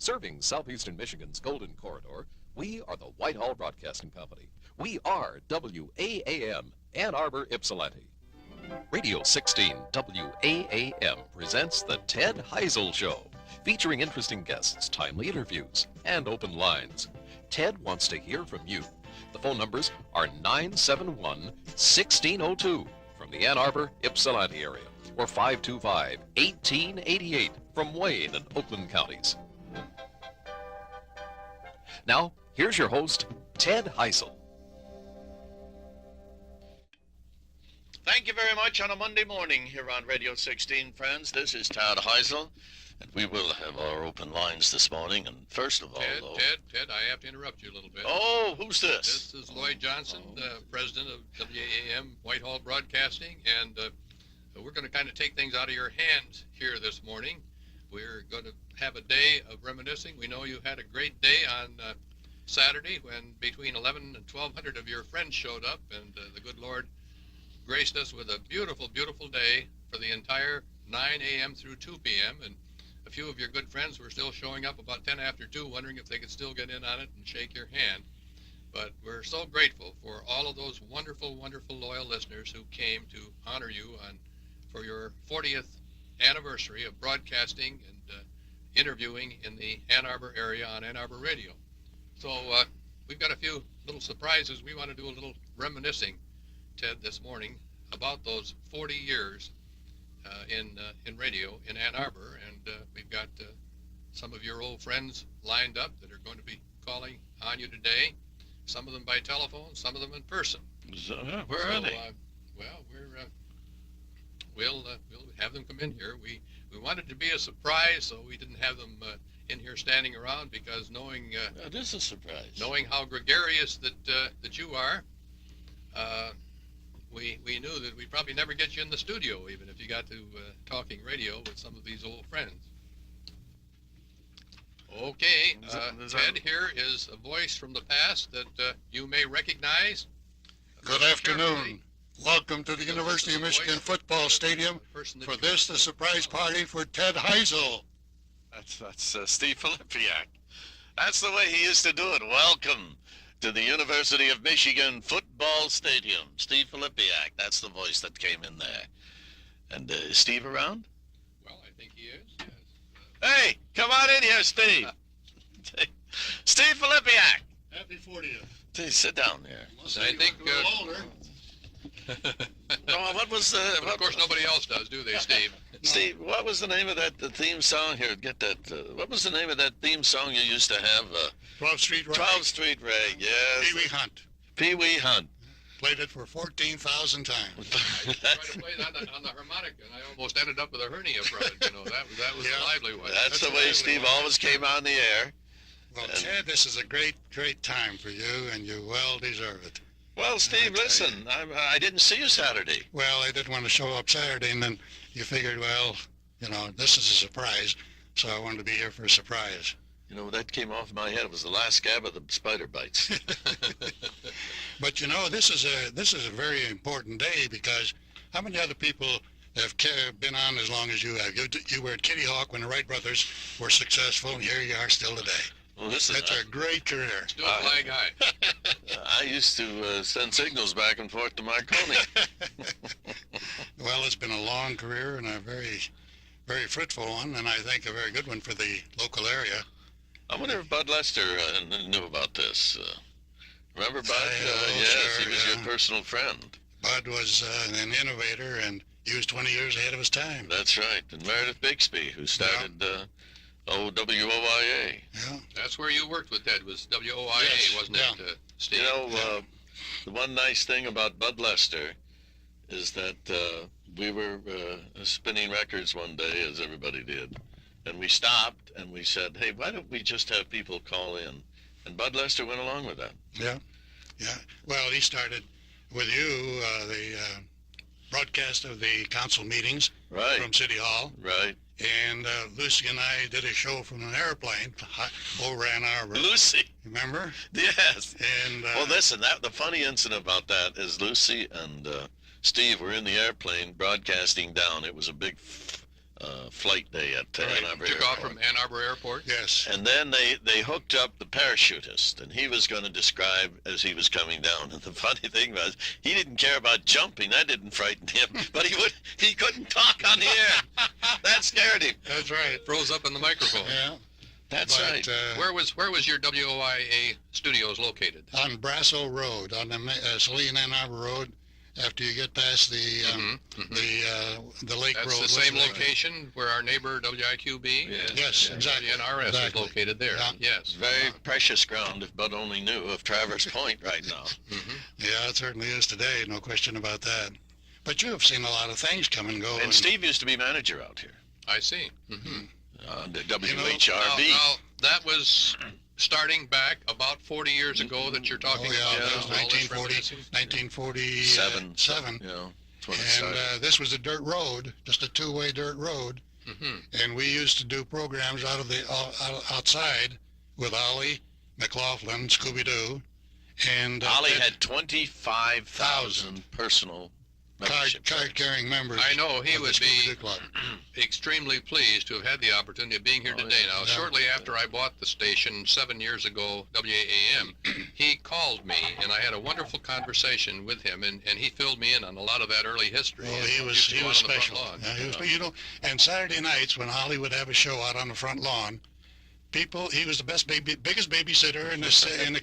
Serving southeastern Michigan's Golden Corridor, we are the Whitehall Broadcasting Company. We are WAAM, Ann Arbor, Ypsilanti. Radio 16 WAAM presents the Ted Heusel Show, featuring interesting guests, timely interviews, and open lines. Ted wants to hear from you. The phone numbers are 971-1602 from the Ann Arbor, Ypsilanti area, or 525-1888 from Wayne and Oakland counties. Now, here's your host, Ted Heusel. Thank you very much on a Monday morning here on Radio 16, friends. This is Ted Heusel, and we will have our open lines this morning. And first of all, Ted, I have to interrupt you a little bit. Oh, who's this? This is Lloyd Johnson, president of WAAM Whitehall Broadcasting, and we're going to kind of take things out of your hands here this morning. We're going to have a day of reminiscing. We know you had a great day on Saturday when between 11 and 1,200 of your friends showed up, and the good Lord graced us with a beautiful, beautiful day for the entire 9 a.m. through 2 p.m. And a few of your good friends were still showing up about 10 after 2, wondering if they could still get in on it and shake your hand. But we're so grateful for all of those wonderful, wonderful, loyal listeners who came to honor you for your 40th anniversary of broadcasting and interviewing in the Ann Arbor area on Ann Arbor Radio. So we've got a few little surprises. We want to do a little reminiscing, Ted, this morning about those 40 years in radio in Ann Arbor, and we've got some of your old friends lined up that are going to be calling on you today. Some of them by telephone, some of them in person. Where are they? We'll have them come in here. We wanted to be a surprise, so we didn't have them in here standing around, because knowing it is a surprise. Knowing how gregarious that you are, we knew that we'd probably never get you in the studio, even if you got to talking radio with some of these old friends. Okay, Ted, here is a voice from the past that you may recognize. Good afternoon. Welcome to the University of Michigan Football Stadium for the surprise party for Ted Heusel. That's Steve Filipiak. That's the way he used to do it. Welcome to the University of Michigan Football Stadium. Steve Filipiak, that's the voice that came in there. And is Steve around? Well, I think he is, yes. Hey, come on in here, Steve. Steve Filipiak. Happy 40th. Hey, sit down there. I think... what was the... Of course, nobody else does, do they, Steve? Steve, what was the name of the theme song? Here, get that. What was the name of that theme song you used to have? 12th Street Rag. 12th Street Rag, yes. Pee Wee Hunt. Pee Wee Hunt. Played it for 14,000 times. I tried to play it on the harmonica, and I almost ended up with a hernia from it. You know, that was a lively one. That's the way Steve always came on the air. Well, Ted, this is a great, great time for you, and you well deserve it. Well, Steve, listen, I didn't see you Saturday. Well, I didn't want to show up Saturday, and then you figured, well, you know, this is a surprise, so I wanted to be here for a surprise. You know, that came off my head. It was the last scab of the spider bites. But, you know, this is a very important day, because how many other people have been on as long as you have? You were at Kitty Hawk when the Wright brothers were successful, and here you are still today. Well, That's a great career. Still flying high. I used to send signals back and forth to Marconi. Well, it's been a long career and a very, very fruitful one, and I think a very good one for the local area. I wonder if Bud Lester knew about this. Remember Bud? Yes, sure, he was your personal friend. Bud was an innovator, and he was 20 years ahead of his time. That's right. And Meredith Bixby, who started WOIA. Yeah. That's where you worked with Ted, was WOIA, Yes, wasn't yeah. it, Steve? You know, the one nice thing about Bud Lester is that we were spinning records one day, as everybody did, and we stopped and we said, hey, why don't we just have people call in? And Bud Lester went along with that. Yeah. Well, he started with you, the broadcast of the council meetings from City Hall. Right. And Lucy and I did a show from an airplane over Ann Arbor. Lucy. Remember? Yes. And well, listen, the funny incident about that is Lucy and Steve were in the airplane broadcasting down. It was a big flight day at Ann Arbor Took Airport. off from Ann Arbor Airport. Yes. And then they hooked up the parachutist, and he was going to describe as he was coming down. And the funny thing was, he didn't care about jumping. That didn't frighten him. But he couldn't talk on the air. That scared him. That's right. Froze up in the microphone. Yeah. That's But, right. Where was your WOIA studios located? On Brasso Road, on the Saline Ann Arbor Road, after you get past the Lake That's Road. the same location where our neighbor WIQB is. Yes, exactly. The NRS Exactly. is located there. Yeah. Yes. Very precious ground, if Bud only knew, of Traverse Point right now. Yeah, it certainly is today, no question about that. But you have seen a lot of things come and go. And Steve used to be manager out here I see. the WHRB. Now, that was starting back about 40 years ago that you're talking Oh, yeah, about. that was all this 1940, reminiscing. 1947. You know, that's when it And started. this was a dirt road, just a two-way dirt road. And we used to do programs out of the outside with Ollie, McLaughlin, Scooby-Doo, and Ollie Ed- had 25,000 personal membership. card-carrying members. I know he of the would be Scooby-Doo Club. extremely pleased to have had the opportunity of being here today. Now, Yeah. shortly after I bought the station 7 years ago, WAAM, he called me, and I had a wonderful conversation with him, and he filled me in on a lot of that early history. Oh, And he used to was go out on the front special. lawn. Yeah, he was, and Saturday nights when Ollie would have a show out on the front lawn, he was the biggest babysitter in the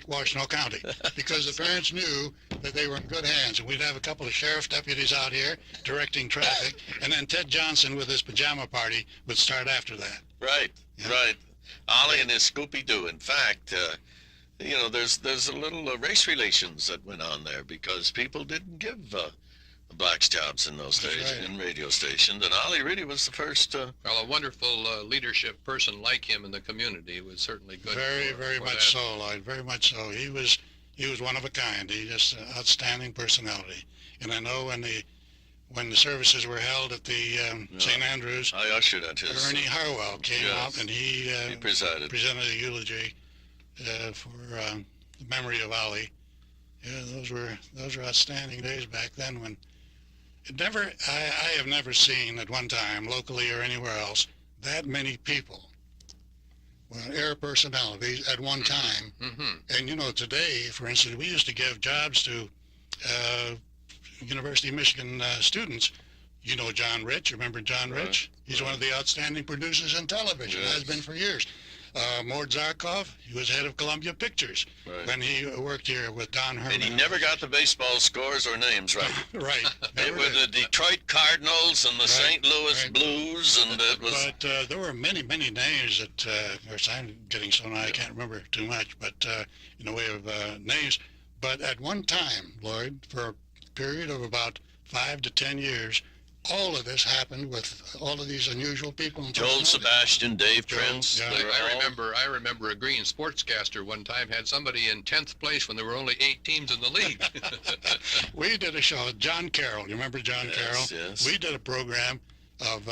Washtenaw County, because the parents knew that they were in good hands. And we'd have a couple of sheriff deputies out here directing traffic, and then Ted Johnson with his pajama party would start after that. Right, Yeah. right. Ollie and his Scooby-Doo. In fact, there's a little race relations that went on there because people didn't give blacks jobs in those That's days right. in radio stations, and Ollie really was the first. Well, a wonderful leadership person like him in the community was certainly good. Very, for very that. much so, Lloyd. Very much so. He was one of a kind. He just outstanding personality. And I know when the services were held at the St. Andrews, I ushered at his. Ernie Harwell came Yes. out and he presided. presented a eulogy for the memory of Ollie. Yeah, those were outstanding days back then. When I have never seen at one time, locally or anywhere else, that many people, air personalities at one time. And today, for instance, we used to give jobs to University of Michigan students. You know John Rich. Remember John Rich? He's one of the outstanding producers in television. Yes. Has been for years. Mort Zarkov, he was head of Columbia Pictures when he worked here with Don Herman. And he never got the baseball scores or names right. Right. It never was did. the Detroit Cardinals and the St. Louis Blues, and it was. But there were many, many names that, of course, I'm getting so now I can't remember too much, but in the way of names. But at one time, Lloyd, for a period of about 5 to 10 years, all of this happened with all of these unusual people. And Joel personalities. Sebastian, Dave Joel, Prince. yeah. they were all- I remember a green sportscaster one time had somebody in 10th place when there were only 8 teams in the league. We did a show, John Carroll. You remember John Yes, Carroll? yes. We did a program of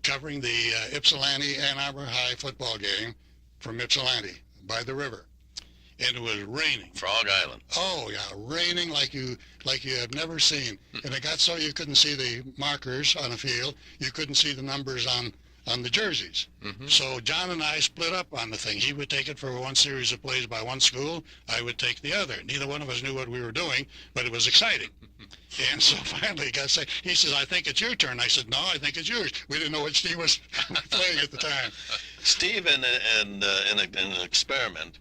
covering the Ypsilanti Ann Arbor High football game from Ypsilanti by the river. And it was raining. Frog Island. Oh yeah, raining like you have never seen. And it got so you couldn't see the markers on the field. You couldn't see the numbers on the jerseys. So John and I split up on the thing. He would take it for one series of plays by one school. I would take the other. Neither one of us knew what we were doing, but it was exciting. And so finally he says, "I think it's your turn." I said, "No, I think it's yours." We didn't know which team was playing at the time. Steve, in an experiment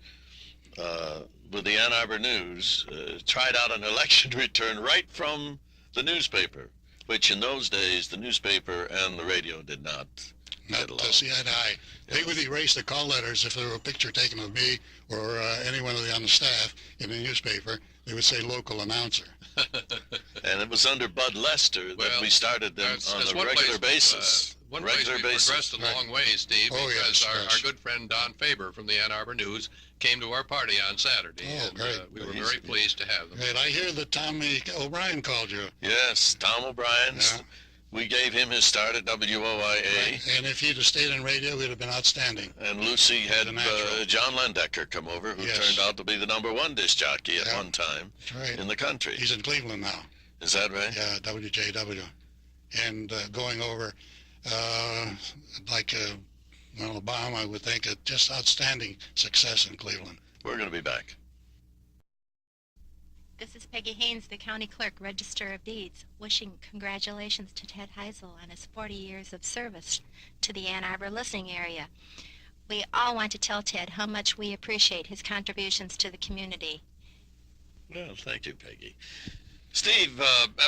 with the Ann Arbor News, tried out an election return right from the newspaper, which in those days the newspaper and the radio did not get Not along. to see eye to eye. They would erase the call letters if there were a picture taken of me or anyone on the staff in the newspaper. They would say local announcer. And it was under Bud Lester that Well, we started them That's on a one regular place, basis. One place we progressed a long way, Steve, Oh, because yes, our yes. good friend Don Faber from the Ann Arbor News came to our party on Saturday. Oh, and, great. we were He's- very pleased to have them. Great. I hear that Tommy O'Brien called you. Yes, Tom O'Brien. Yeah. We gave him his start at WOIA. And if he'd have stayed in radio, we'd have been outstanding. And Lucy had The natural. John Landecker come over, who Yes. turned out to be the #1 disc jockey at Yeah. one time That's right. in the country. He's in Cleveland now. Is that right? Yeah, WJW. And going over well, Obama, I would think, just outstanding success in Cleveland. We're going to be back. This is Peggy Haynes, the County Clerk, Register of Deeds, wishing congratulations to Ted Heusel on his 40 years of service to the Ann Arbor listening area. We all want to tell Ted how much we appreciate his contributions to the community. Well, thank you, Peggy. Steve,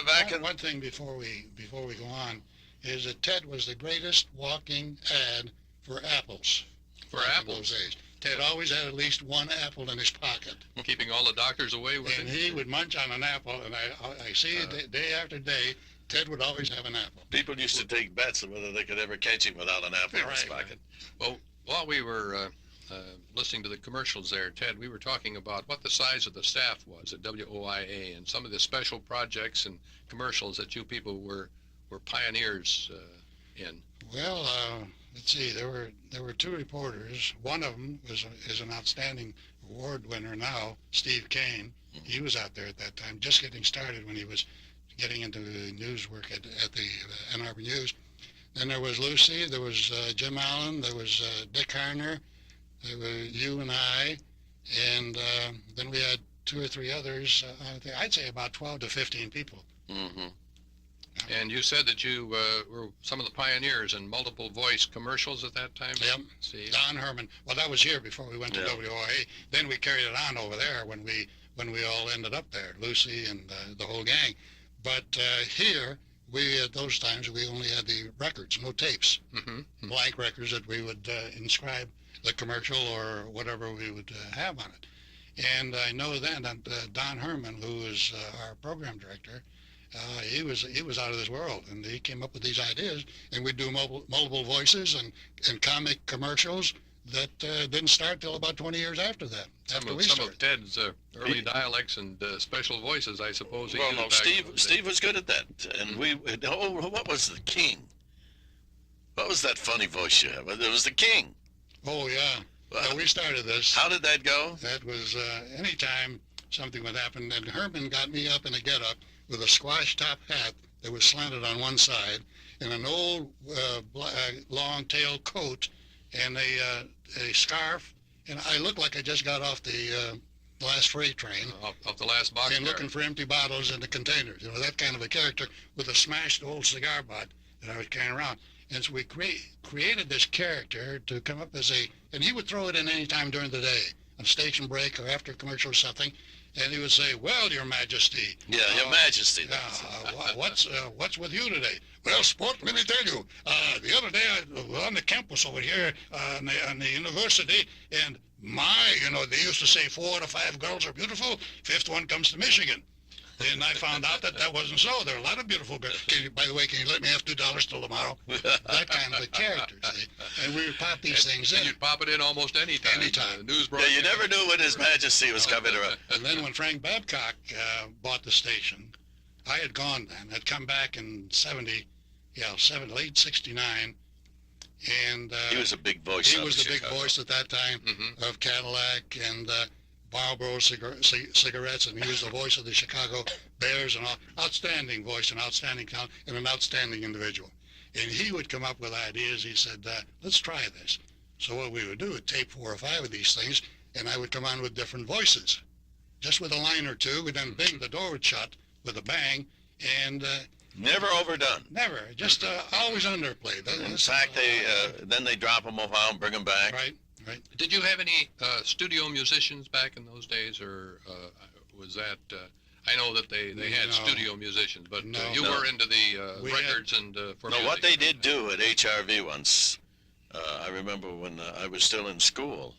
back in... One thing before we go on is that Ted was the greatest walking ad for apples. For back in apples? those days. Ted always had at least one apple in his pocket. Keeping all the doctors away with And it? he would munch on an apple, and I see it day after day, Ted would always have an apple. People used to take bets on whether they could ever catch him without an apple in his Right, pocket. Well, while we were listening to the commercials there, Ted, we were talking about what the size of the staff was at WOIA and some of the special projects and commercials that you people were pioneers in. Well, let's see. There were two reporters. One of them is an outstanding award winner now, Steve Kane. He was out there at that time, just getting started when he was getting into the news work at the Ann Arbor News. Then there was Lucy. There was Jim Allen. There was Dick Harner. There were you and I, and then we had two or three others. I'd say about 12 to 15 people. Mm-hmm. And you said that you were some of the pioneers in multiple voice commercials at that time? Yep. See? Don Herman. Well, that was here before we went to Yeah. WOA. Then we carried it on over there when we all ended up there, Lucy and the whole gang. But here, we at those times we only had the records, no tapes, Mm-hmm. blank records that we would inscribe the commercial or whatever we would have on it. And I know then that Don Herman, who is our program director, he was out of this world, and he came up with these ideas, and we'd do multiple voices and comic commercials that didn't start till about 20 years after that. Some of Ted's early dialects and special voices, I suppose. He Well, used no, back in those Steve days. was good at that. And what was the King? What was that funny voice you have? It was the King. Oh, yeah. Well, we started this. How did that go? That was anytime something would happen, and Herman got me up in a get-up with a squash top hat that was slanted on one side, and an old long tail coat, and a scarf, and I looked like I just got off the last freight train. Off the last box And looking for empty bottles in the containers, that kind of a character with a smashed old cigar butt that I was carrying around. And so we created this character to come up as and he would throw it in any time during the day, on station break or after a commercial or something, and he would say, "Well, Your Majesty." Yeah, Your Majesty. What's with you today? Well, sport, let me tell you. The other day I was on the campus over here on the university, and they used to say 4 to 5 girls are beautiful. 5th one comes to Michigan. And I found out that wasn't so. There are a lot of beautiful girls. By the way, can you let me have $2 till tomorrow? That kind of a character, see? And we would pop these things in. And you'd pop it in almost any time. Anytime. News Yeah, you never knew when His Majesty was coming around. And then when Frank Babcock bought the station, I had gone then. I'd come back in late 69. And He was a big voice. he out was of the big Chicago. voice at that time Mhm. of Cadillac and Marlboro cigarettes, and he was the voice of the Chicago Bears, and outstanding voice, and outstanding talent, and an outstanding individual. And he would come up with ideas. He said, let's try this. So what we would do is tape 4 or 5 of these things, and I would come on with different voices. Just with a line or two, and then bing, the door would shut with a bang, and Never overdone. never, just always underplayed. In fact, then they drop them off out and bring them back. Right. Did you have any studio musicians back in those days, or was that? I know that they had No. studio musicians, but No. you No. were into the We records and for No, music. what they did do at HRV once, I remember when I was still in school,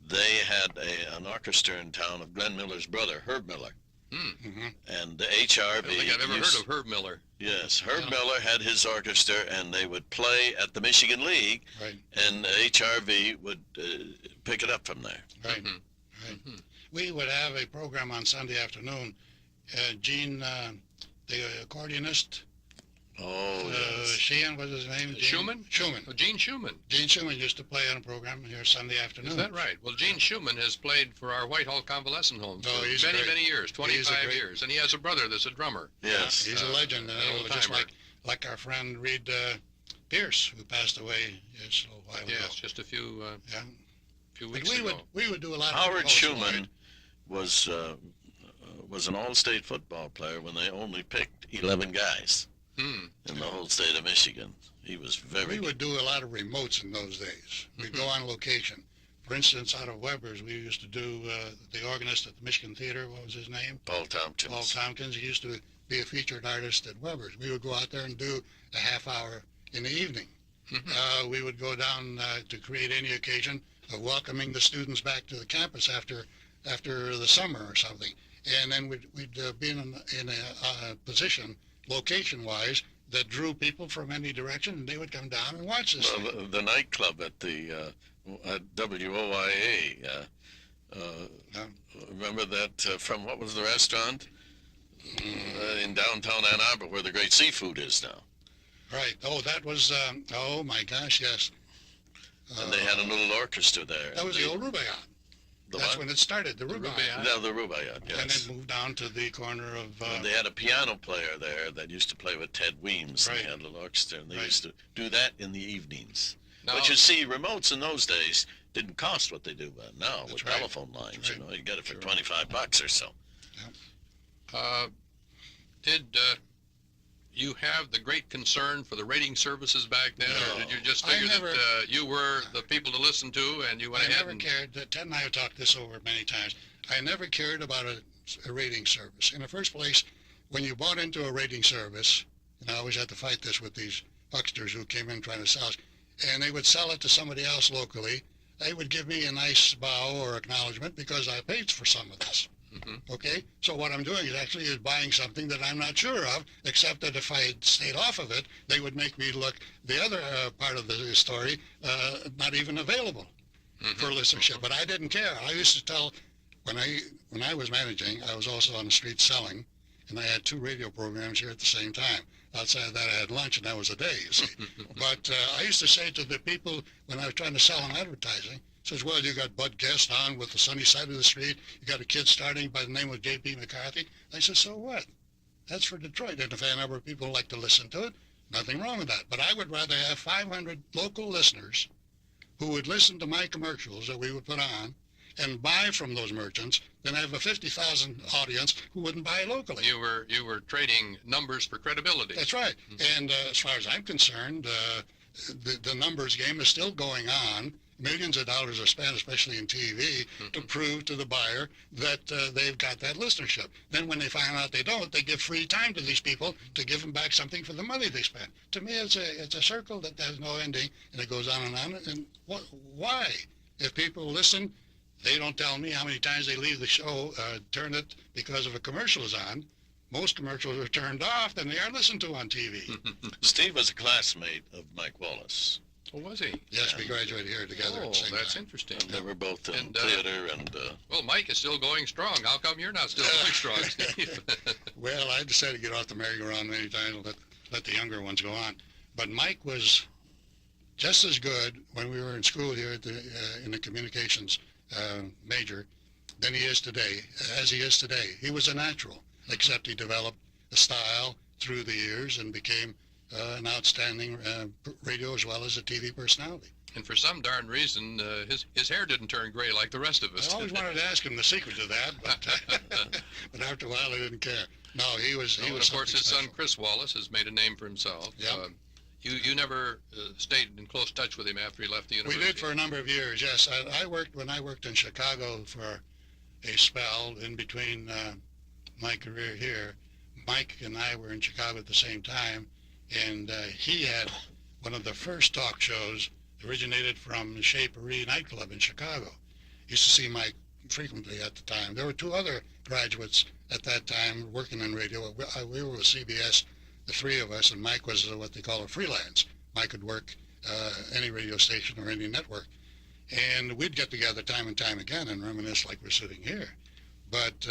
they had an orchestra in town of Glenn Miller's brother, Herb Miller. Mm-hmm. And the I HRV... don't think I've ever heard of Herb Miller. Yes, Herb Yeah. Miller had his orchestra, and they would play at the Michigan League, Right. and HRV would pick it up from there. Right. Mhm. Right. Mhm. We would have a program on Sunday afternoon. Gene, the accordionist, Oh, yes. Sheehan was his name? Schumann? Schumann. Oh, Gene Schumann. Gene Schumann used to play on a program here Sunday afternoon. Is that right? Well, Gene Schumann has played for our Whitehall Convalescent Home Oh, for he's many, great. many years, 25 great- years. And he has a brother that's a drummer. Yes. He's a legend. an And old just timer. like our friend Reed Pierce, who passed away just a while ago. Yes, just a few Yeah. weeks But ago. we would do a lot of Howard remotes, Schumann Lloyd. was an all-state football player when they only picked 11 guys Hmm. in the whole state of Michigan. He was very We good. would do a lot of remotes in those days. We'd go on location. For instance, out of Weber's, we used to do the organist at the Michigan Theater. What was his name? Paul Tompkins. Paul Tompkins. He used to be a featured artist at Weber's. We would go out there and do a half hour in the evening. We would go down to create any occasion of welcoming the students back to the campus after the summer or something. And then we'd be in a position, location-wise, that drew people from any direction, and they would come down and watch this thing. Well, the nightclub at the at WOIA. Remember that from what was the restaurant in downtown Ann Arbor where the great seafood is now? Right. Oh, that was, oh my gosh, yes. And they had a little orchestra there. That was the old Rubaiyat. The That's what? when it started, the Rubaiyat. Rubaiyat. No, the Rubaiyat, And yes. then moved down to the corner of, And they had a piano player there that used to play with Ted Weems. And Right. they had a little orchestra, and they Right. used to do that in the evenings. Now, But you see, remotes in those days didn't cost what they do now That's with right. telephone lines. That's You right. know, you get it for Sure. $25 or so. did you have the great concern for the rating services back then, or did you just I figure never- that you were the people to listen to, and you went I ahead never and... cared, Ted and I have talked this over many times. I never cared about a rating service. In the first place, when you bought into a rating service, and I always had to fight this with these hucksters who came in trying to sell us, and they would sell it to somebody else locally, they would give me a nice bow or acknowledgement because I paid for some of this. Okay, so what I'm doing is buying something that I'm not sure of, except that if I had stayed off of it, they would make me look the other part of the story not even available for listenership. But I didn't care. I used to tell when I was managing, I was also on the street selling, and I had 2 radio programs here at the same time. Outside of that, I had lunch, and that was a day, you see. But I used to say to the people when I was trying to sell them advertising, says, well, you got Bud Guest on with the sunny side of the street. You got a kid starting by the name of J.P. McCarthy. I said, so what? That's for Detroit. And if Ann Arbor people like to listen to it, nothing wrong with that. But I would rather have 500 local listeners who would listen to my commercials that we would put on and buy from those merchants than have a 50,000 audience who wouldn't buy locally. You were trading numbers for credibility. That's right. And as far as I'm concerned, the numbers game is still going on. Millions of dollars are spent, especially in TV, to prove to the buyer that they've got that listenership. Then when they find out they don't, they give free time to these people to give them back something for the money they spent. To me, it's a circle that has no ending, and it goes on and on. And why? If people listen, they don't tell me how many times they leave the show, turn it because of a commercial is on. Most commercials are turned off, then they are listened to on TV. Steve was a classmate of Mike Wallace. Oh, was he? Yes, we graduated here together at Oh, the same that's time. interesting. They were both in And, theater and Well, Mike is still going strong. How come you're not still going strong, Steve? Well, I decided to get off the merry-go-round many times and let the younger ones go on. But Mike was just as good when we were in school here at in the communications major than he is today, as he is today. He was a natural, except he developed a style through the years and became an outstanding radio as well as a TV personality. And for some darn reason, his hair didn't turn gray like the rest of us. I always wanted to ask him the secret to that, but after a while I didn't care. No, he was. And of course, his son Chris Wallace has made a name for himself. Yeah. You never stayed in close touch with him after he left the We university. did for a number of years. Yes, when I worked in Chicago for a spell in between my career here. Mike and I were in Chicago at the same time, and he had one of the first talk shows originated from the Chez Paris nightclub in Chicago. Used to see Mike frequently at the time. There were 2 other graduates at that time working in radio. We were with CBS, the 3 of us, and Mike was what they call a freelance. Mike could work any radio station or any network. And we'd get together time and time again and reminisce like we're sitting here. But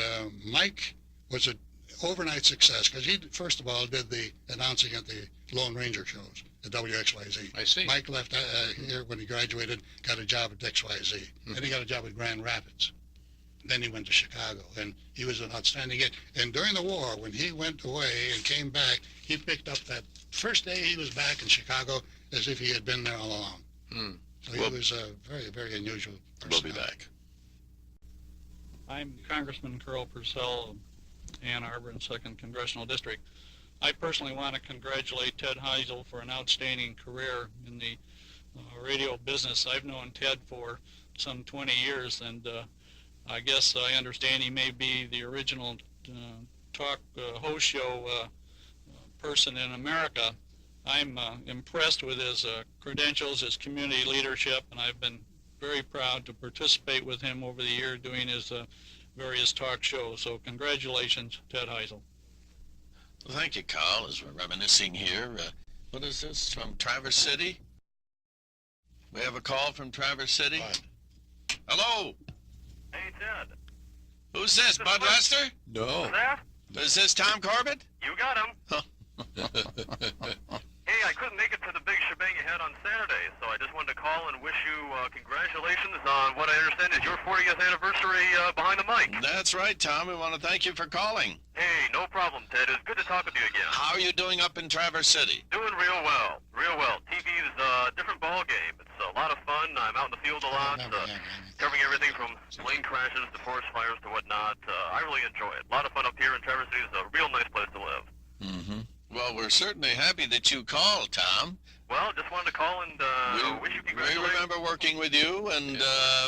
Mike was an overnight success because he, first of all, did the announcing at the Lone Ranger shows at WXYZ. I see. Mike left here when he graduated, got a job at XYZ. Then he got a job at Grand Rapids. Then he went to Chicago, and he was an outstanding kid. And during the war, when he went away and came back, he picked up that first day he was back in Chicago, as if he had been there all along. Hmm. So he was a very, very unusual person. We'll be back. I'm Congressman Carl Purcell of Ann Arbor in 2nd Congressional District. I personally want to congratulate Ted Heusel for an outstanding career in the radio business. I've known Ted for some 20 years, and I guess I understand he may be the original talk host show person in America. I'm impressed with his credentials, his community leadership, and I've been very proud to participate with him over the year doing his various talk shows. So congratulations, Ted Heusel. Well, thank you, Carl, as we're reminiscing here. What is this, from Traverse City? We have a call from Traverse City? Right. Hello? Hey, Ted. Who's this, Bud Lester? No. Who's that? Is this Tom Corbett? You got him. Hey, I couldn't make it to the big shebang you had on Saturday, so I just wanted to call and wish you congratulations on what I understand is your 40th anniversary behind the mic. That's right, Tom. We want to thank you for calling. Hey, no problem, Ted. It's good to talk with you again. How are you doing up in Traverse City? Doing real well. Real well. TV's a different ball game. It's a lot of fun. I'm out in the field a lot, covering everything from plane crashes to forest fires to whatnot. I really enjoy it. A lot of fun up here in Traverse City. It's a real nice place to live. Mm-hmm. Well, we're certainly happy that you called, Tom. Well, just wanted to call and wish you We congratulations. remember working with you, and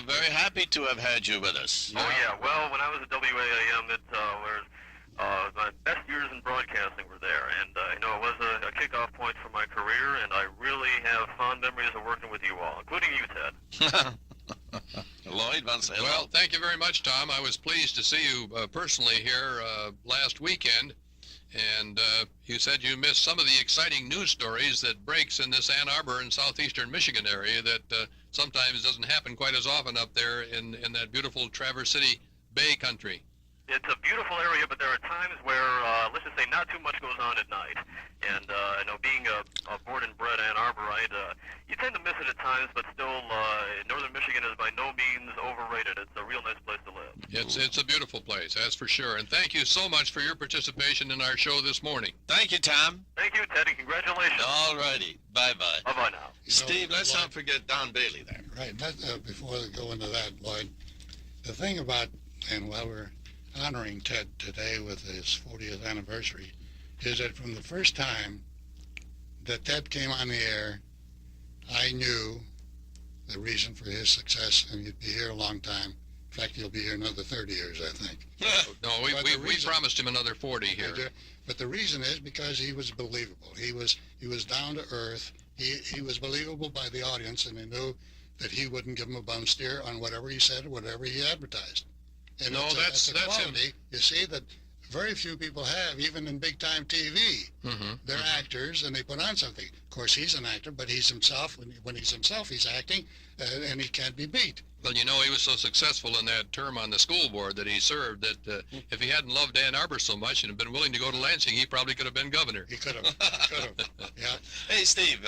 very happy to have had you with us. Oh, yeah. Well, when I was at WAAM, it was my best years in broadcasting were there. And, it was a kickoff point for my career, and I really have fond memories of working with you all, including you, Ted. Lloyd wants to say Well, thank you very much, Tom. I was pleased to see you personally here last weekend. And you said you missed some of the exciting news stories that breaks in this Ann Arbor and southeastern Michigan area that sometimes doesn't happen quite as often up there in that beautiful Traverse City Bay country. It's a beautiful area, but there are times where, let's just say, not too much goes on at night. And, being a born and bred Ann Arborite, you tend to miss it at times, but still, northern Michigan is by no means overrated. It's a real nice place to live. It's a beautiful place, that's for sure. And thank you so much for your participation in our show this morning. Thank you, Tom. Thank you, Ted, and congratulations. All righty. Bye-bye. Bye-bye now. Steve, let's not forget Don Bailey there. Right. Before we go into that, Lloyd, the thing about, and while we're honoring Ted today with his 40th anniversary, is that from the first time that Ted came on the air, I knew the reason for his success, and he'd be here a long time. In fact, he'll be here another 30 years, I think. No, we promised him another 40 here. But the reason is because he was believable. He was down to earth. He was believable by the audience, and they knew that he wouldn't give them a bum steer on whatever he said or whatever he advertised. And No, that's a that's him. quality, you see, that very few people have, even in big-time TV. Mm-hmm. They're actors, and they put on something. Of course, he's an actor, but he's himself. When he's himself, he's acting, and he can't be beat. Well, he was so successful in that term on the school board that he served that if he hadn't loved Ann Arbor so much and had been willing to go to Lansing, he probably could have been governor. He could have. Yeah. Hey, Steve,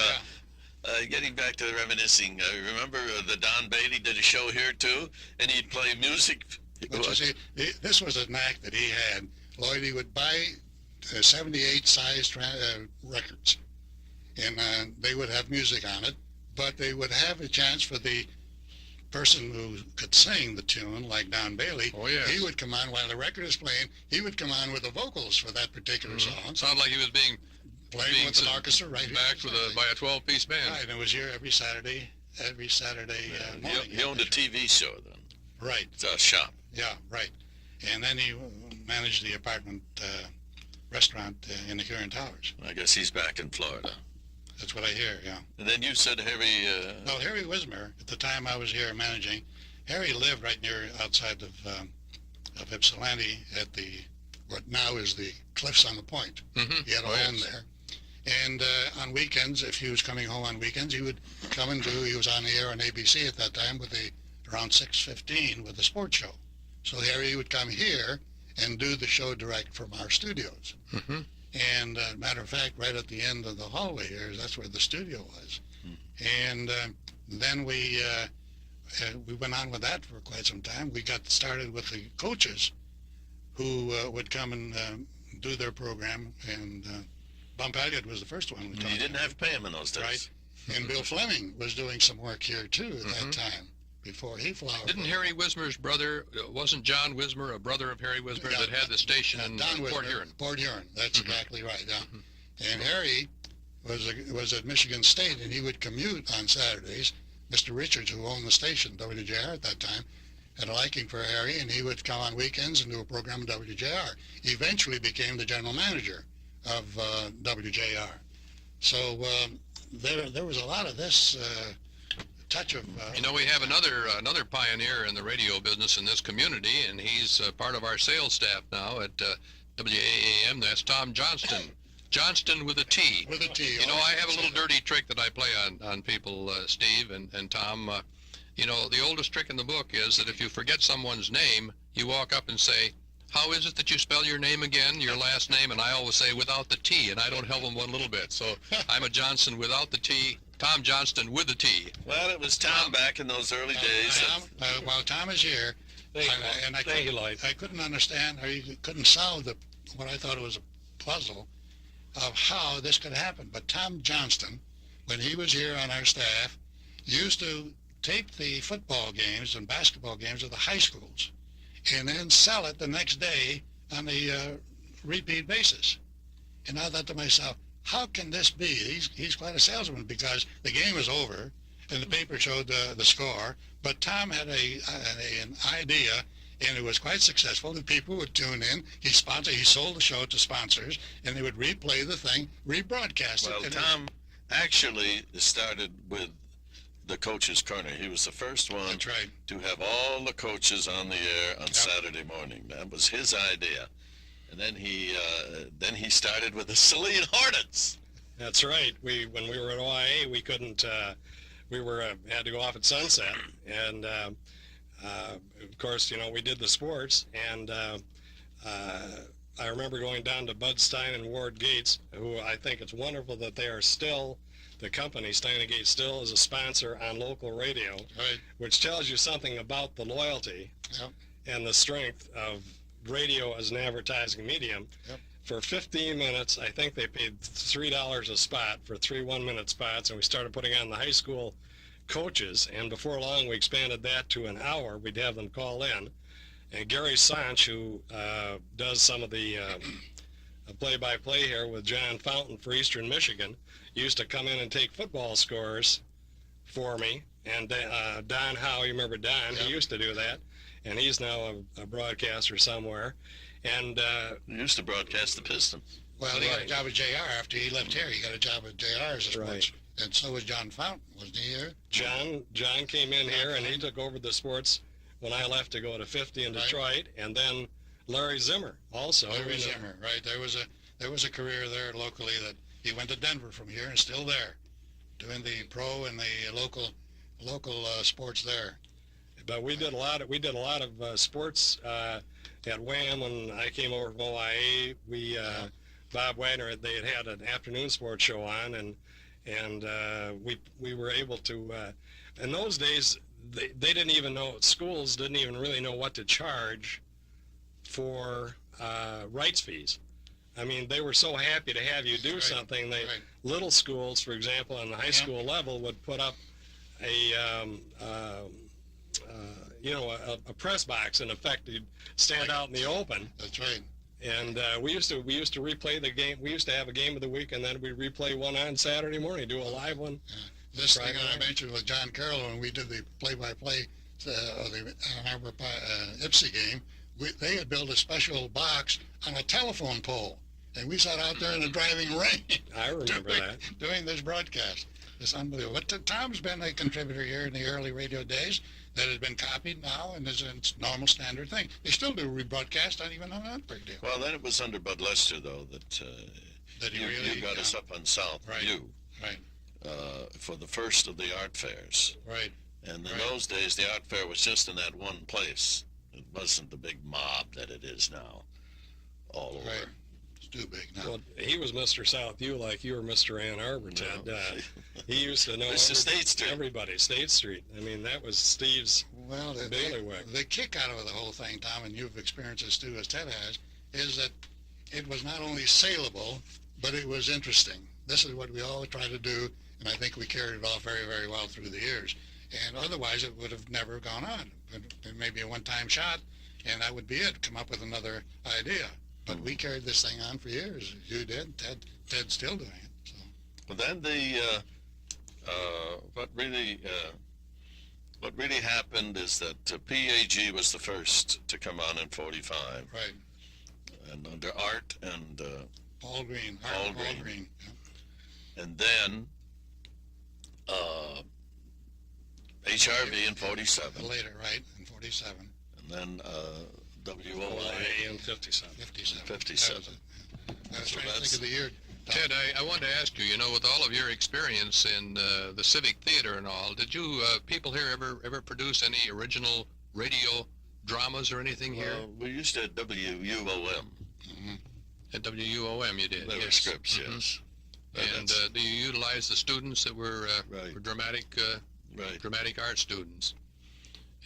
getting back to reminiscing, remember the Don Bailey did a show here, too, and he'd play music. But you see, this was a knack that he had. Lloyd, he would buy 78 size records, and they would have music on it, but they would have a chance for the person who could sing the tune, like Don Bailey. Oh, yes. He would come on while the record is playing. He would come on with the vocals for that particular song, Sounded like he was being playing with an orchestra right here. backed by a 12-piece band. Right, and it was here every Saturday morning. He owned a TV show then. Right. It's a shop. Yeah, right. And then he managed the apartment restaurant in the Huron Towers. I guess he's back in Florida. That's what I hear, yeah. And then you said Harry... Well, Harry Wismer, at the time I was here managing, Harry lived right near outside of Ypsilanti at what now is the Cliffs on the Point. Mm-hmm. He had a home there. And on weekends, if he was coming home on weekends, he would come and he was on the air on ABC at that time around 6:15 with the sports show. So Harry would come here and do the show direct from our studios. Mm-hmm. And matter of fact, right at the end of the hallway here, that's where the studio was. And then we went on with that for quite some time. We got started with the coaches who would come and do their program. And Bump Elliott was the first one. You didn't have to pay him in those days. Right. And Bill Fleming was doing some work here too at that time, before he flowered. Didn't Harry Wismer's brother, wasn't John Wismer a brother of Harry Wismer that had the station in Don Port Wismer, Huron? Port Huron, that's exactly right, yeah. And Harry was at Michigan State, and he would commute on Saturdays. Mr. Richards, who owned the station, WJR at that time, had a liking for Harry, and he would come on weekends and do a program on WJR. He eventually became the general manager of WJR. So there was a lot of this touch of... You know, we have another pioneer in the radio business in this community, and he's part of our sales staff now at WAAM. That's Tom Johnston. Johnston with a T. With a T. You know, I have a little dirty trick that I play on people, Steve and Tom. You know, the oldest trick in the book is that if you forget someone's name, you walk up and say, how is it that you spell your name again, your last name? And I always say without the T, and I don't help them one little bit. So I'm a Johnson without the T, Tom Johnston with the T. Well, it was Tom back in those early days. While Tom is here, I couldn't understand, or you couldn't solve what I thought was a puzzle of how this could happen. But Tom Johnston, when he was here on our staff, used to tape the football games and basketball games of the high schools and then sell it the next day on a repeat basis. And I thought to myself, how can this be? He's quite a salesman, because the game was over and the paper showed the score, but Tom had an idea, and it was quite successful. The people would tune in. He sold the show to sponsors, and they would replay the thing, rebroadcast it. Well, Tom actually started with the Coach's Corner. He was the first one That's right. to have all the coaches on the air on Saturday morning. That was his idea. And then he started with the Cillian Hornets. That's right. When we were at OIA, we couldn't. We had to go off at sunset, and of course, you know, we did the sports. And I remember going down to Bud Stein and Ward Gates, who I think it's wonderful that they are still. The company, Stein and Gates, still is a sponsor on local radio, Right. which tells you something about the loyalty and the strength of radio as an advertising medium. For 15 minutes, I think they paid $3 a spot for 3 one-minute spots, and we started putting on the high school coaches, and before long we expanded that to an hour. We'd have them call in, and Gary Sanch, who does some of the play-by-play here with John Fountain for Eastern Michigan, used to come in and take football scores for me. And Don Howe, you remember Don? He used to do that, and he's now a broadcaster somewhere. And He used to broadcast the Pistons. Well, he got a job at JR after he left here. He got a job at JR as a sports. And so was John Fountain, wasn't he here? John came in here, and he took over the sports when I left to go to 50 in Detroit, and then Larry Zimmer also. Larry Zimmer, right. There was a career there locally that he went to Denver from here and still there, doing the pro and the local sports there. But we did a lot of sports at WAAM when I came over from OIA. Bob Wagner, they had an afternoon sports show on, and we were able to. In those days, they didn't even know, schools didn't even really know what to charge for rights fees. I mean, they were so happy to have you do something. Little schools, for example, on the high school level, would put up a press box. In effect, you'd stand out in the open. That's right. And we used to replay the game. We used to have a game of the week, and then we'd replay one on Saturday morning, do a live one. This thing that I mentioned with John Carroll, when we did the play-by-play of the Arbor Ipsy game, they had built a special box on a telephone pole, and we sat out there in the driving rain. I remember that. Doing this broadcast. It's unbelievable. But Tom's been a contributor here in the early radio days that has been copied now, and is a normal standard thing. They still do rebroadcast, not even on that big deal. Well, then it was under Bud Lester, though, that you got us up on South View. Right. For the first of the art fairs. Right. And in those days, the art fair was just in that one place. It wasn't the big mob that it is now, all over. Right. It's too big now. Well, he was Mr. Southview like you were Mr. Ann Arbor, Ted. He used to know State Street. everybody. State Street. I mean, that was Steve's bailiwick. The kick out of the whole thing, Tom, and you've experienced this too, as Ted has, is that it was not only saleable, but it was interesting. This is what we always try to do And I think we carried it off very, very well through the years. And otherwise, it would have never gone on. It may be a one-time shot, and that would be it. Come up with another idea. But we carried this thing on for years. You did. Ted's still doing it. So. But then what really happened is that PAG was the first to come on in 45. Right. And under Art and Paul Green. Paul Paul Green. Green. Yeah. And then HRV in 47. Later, right, in 47. And then WOA WOA in 57. 57. 57. I was So trying to that's- think of the year. Ted, I wanted to ask you, with all of your experience in the Civic Theater and all, did you people here ever produce any original radio dramas or anything here? We used to at WUOM. At WUOM you did? There were Yes. scripts, Mhm. yes. And do you utilize the students that were Right. dramatic Right. dramatic art students?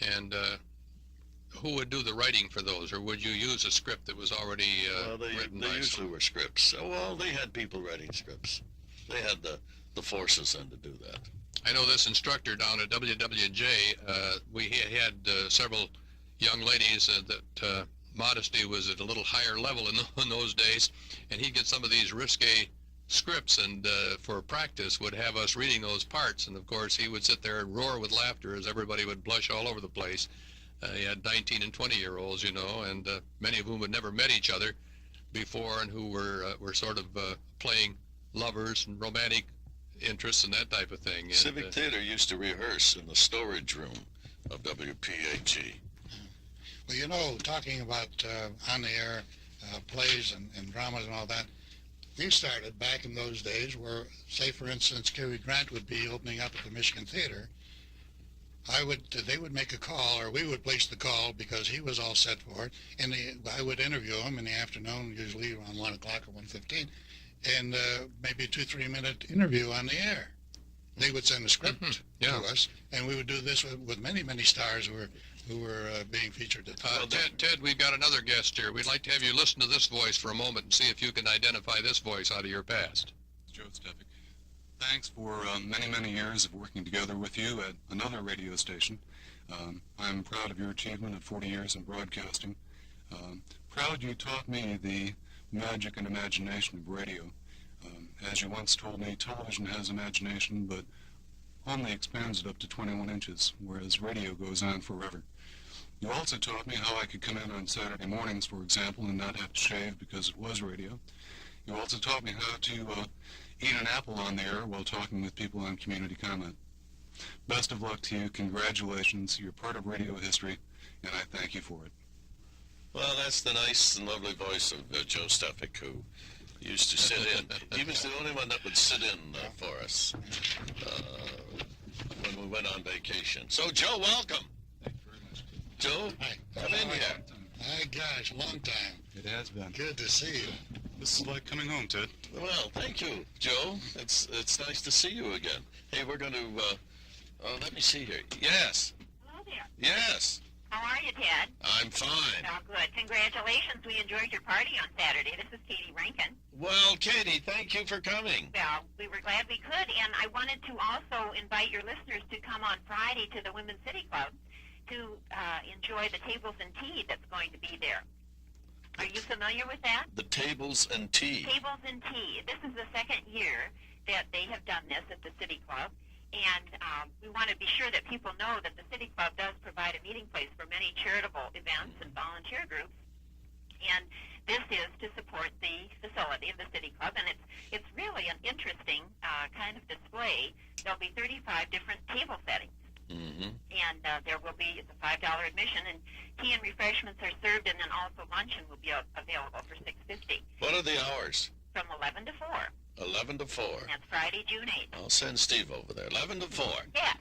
And who would do the writing for those, or would you use a script that was already Well, they written by usually someone? were scripts. So, well, they had people writing scripts. They had the forces then to do that. I know this instructor down at WWJ, we had several young ladies that modesty was at a little higher level in those days, and he'd get some of these risque scripts and for practice would have us reading those parts, and of course he would sit there and roar with laughter as everybody would blush all over the place. He had 19 and 20-year-olds, and many of whom had never met each other before and who were sort of playing lovers and romantic interests and that type of thing. And, Civic Theater used to rehearse in the storage room of WPAG. Well, talking about on-the-air plays and dramas and all that, we started back in those days where, say, for instance, Cary Grant would be opening up at the Michigan Theater. They would make a call, or we would place the call because he was all set for it, and I would interview him in the afternoon, usually around 1 o'clock or 1:15, and maybe a 2-3 minute interview on the air. They would send a script Yeah. to us, and we would do this with many, many stars who were being featured at the time. Ted, we've got another guest here. We'd like to have you listen to this voice for a moment and see if you can identify this voice out of your past. Joe Stefik. Thanks for many, many years of working together with you at another radio station. I'm proud of your achievement of 40 years in broadcasting. Proud you taught me the magic and imagination of radio. As you once told me, television has imagination, but only expands it up to 21 inches, whereas radio goes on forever. You also taught me how I could come in on Saturday mornings, for example, and not have to shave because it was radio. You also taught me how to eat an apple on the air while talking with people on community comment. Best of luck to you. Congratulations. You're part of radio history, and I thank you for it. Well, that's the nice and lovely voice of Joe Stefik, who used to sit in. He was the only one that would sit in for us when we went on vacation. So, Joe, welcome. Thank you very much. Joe, Hi. come in here. My gosh, long time. It has been. Good to see you. This is like coming home, Ted. Well, thank you, Joe. It's nice to see you again. Hey, we're going to, let me see here. Yes, Hello there. yes, How are you, Ted? I'm fine. Oh, good. Congratulations. We enjoyed your party on Saturday. This is Katie Rankin. Well, Katie, thank you for coming. Well, we were glad we could, and I wanted to also invite your listeners to come on Friday to the Women's City Club to enjoy the tables and tea that's going to be there. Are you familiar with that? The tables and tea. Tables and tea. This is the second year that they have done this at the City Club, and we want to be sure that people know that the City Club does provide a meeting place for many charitable events and volunteer groups, and this is to support the facility of the City Club, and it's really an interesting kind of display. There'll be 35 different table settings. Mm-hmm. And there will be, it's a $5 admission, and tea and refreshments are served, and then also luncheon will be available for $6.50 What are the hours? from 11 to 4. 11 to 4. And that's Friday, June 8th. I'll send Steve over there. 11 to 4. Yeah,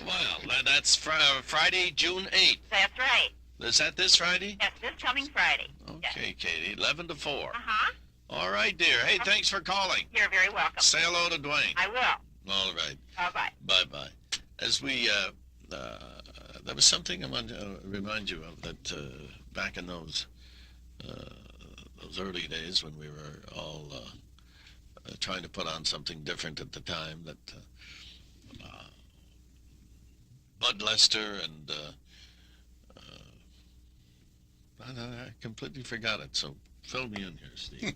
Well, that's Friday, June 8th. that's right. Is that this Friday? That's this coming Friday. Okay, Katie, 11 to 4. Uh-huh. All right, dear. Hey, thanks for calling. You're very welcome. Say hello to Dwayne. I will. All right. Bye-bye. Bye-bye. As we, there was something I wanted to remind you of that back in those early days when we were all trying to put on something different at the time. That Bud Lester and I completely forgot it. So fill me in here, Steve.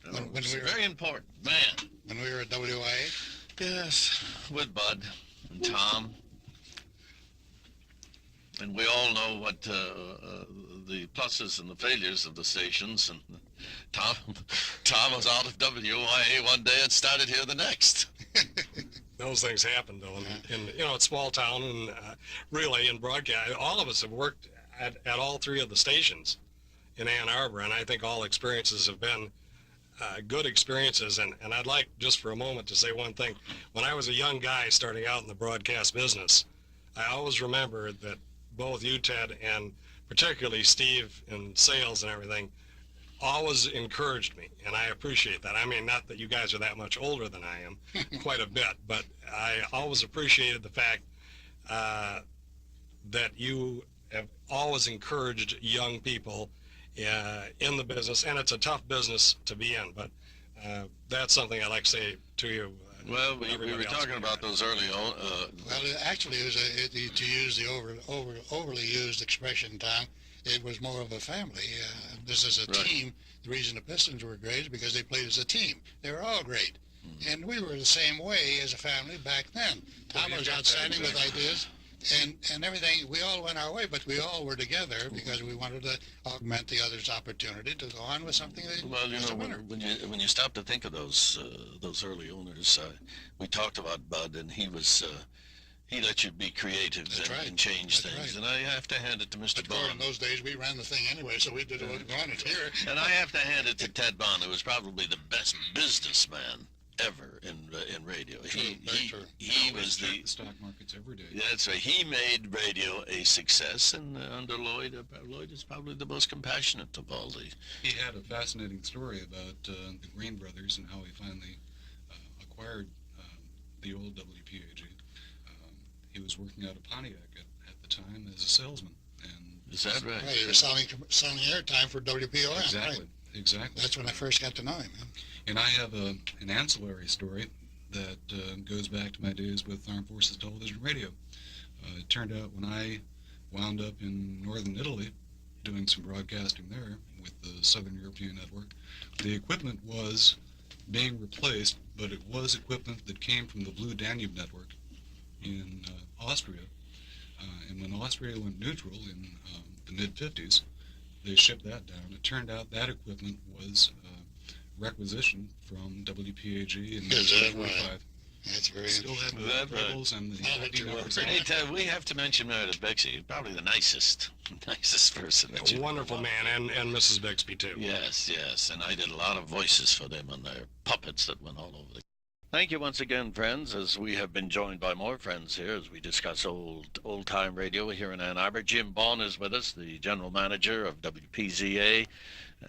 It's very important, man. When we were at WIA? Yes, with Bud and Tom. And we all know what the pluses and the failures of the stations. And Tom was out of WIA one day and started here the next. Those things happen, though, and you know, it's small town, and really in broadcast, all of us have worked at all three of the stations in Ann Arbor, and I think all experiences have been good experiences. And I'd like just for a moment to say one thing. When I was a young guy starting out in the broadcast business, I always remember that both you, Ted, and particularly Steve in sales and everything, always encouraged me, and I appreciate that. I mean, not that you guys are that much older than I am, quite a bit, but I always appreciated the fact that you have always encouraged young people in the business, and it's a tough business to be in, but that's something I'd like to say to you. Well, we were talking about those early on. Well, actually, it was to use the overly used expression, Tom, it was more of a family. This is a team. The reason the Pistons were great is because they played as a team. They were all great. And we were the same way as a family back then. Tom was outstanding with ideas and everything. We all went our way, but we all were together because we wanted to augment the other's opportunity to go on with something that well, you know, when you stop to think of those early owners, we talked about Bud, and he let you be creative and change things. And I have to hand it to Mr. Bond. In those days, we ran the thing anyway, so we did what we wanted here. And I have to hand it to Ted Bond, who was probably the best businessman ever in radio. He was the stock markets every day. That's right. He made radio a success, and under Lloyd is probably the most compassionate of all the. He had a fascinating story about the Green brothers and how he finally acquired the old WPAG. He was working out of Pontiac at the time as a salesman. And is that right? Right, he was selling airtime for WPOM. Exactly. Right? Exactly. That's when I first got to know him. And I have an ancillary story that goes back to my days with Armed Forces Television Radio. It turned out when I wound up in northern Italy doing some broadcasting there with the Southern European Network, the equipment was being replaced, but it was equipment that came from the Blue Danube Network in Austria. And when Austria went neutral in the mid-50s, they shipped that down. It turned out that equipment was requisitioned from WPAG in 1945. That's very Still had the rebels and the ID numbers. Hey, Ted, we have to mention Meredith Bixby, probably the nicest person. A wonderful man, and Mrs. Bixby too. Yes, and I did a lot of voices for them on their puppets that went all over the. Thank you once again, friends, as we have been joined by more friends here as we discuss old-time radio here in Ann Arbor. Jim Bond is with us, the general manager of WPZA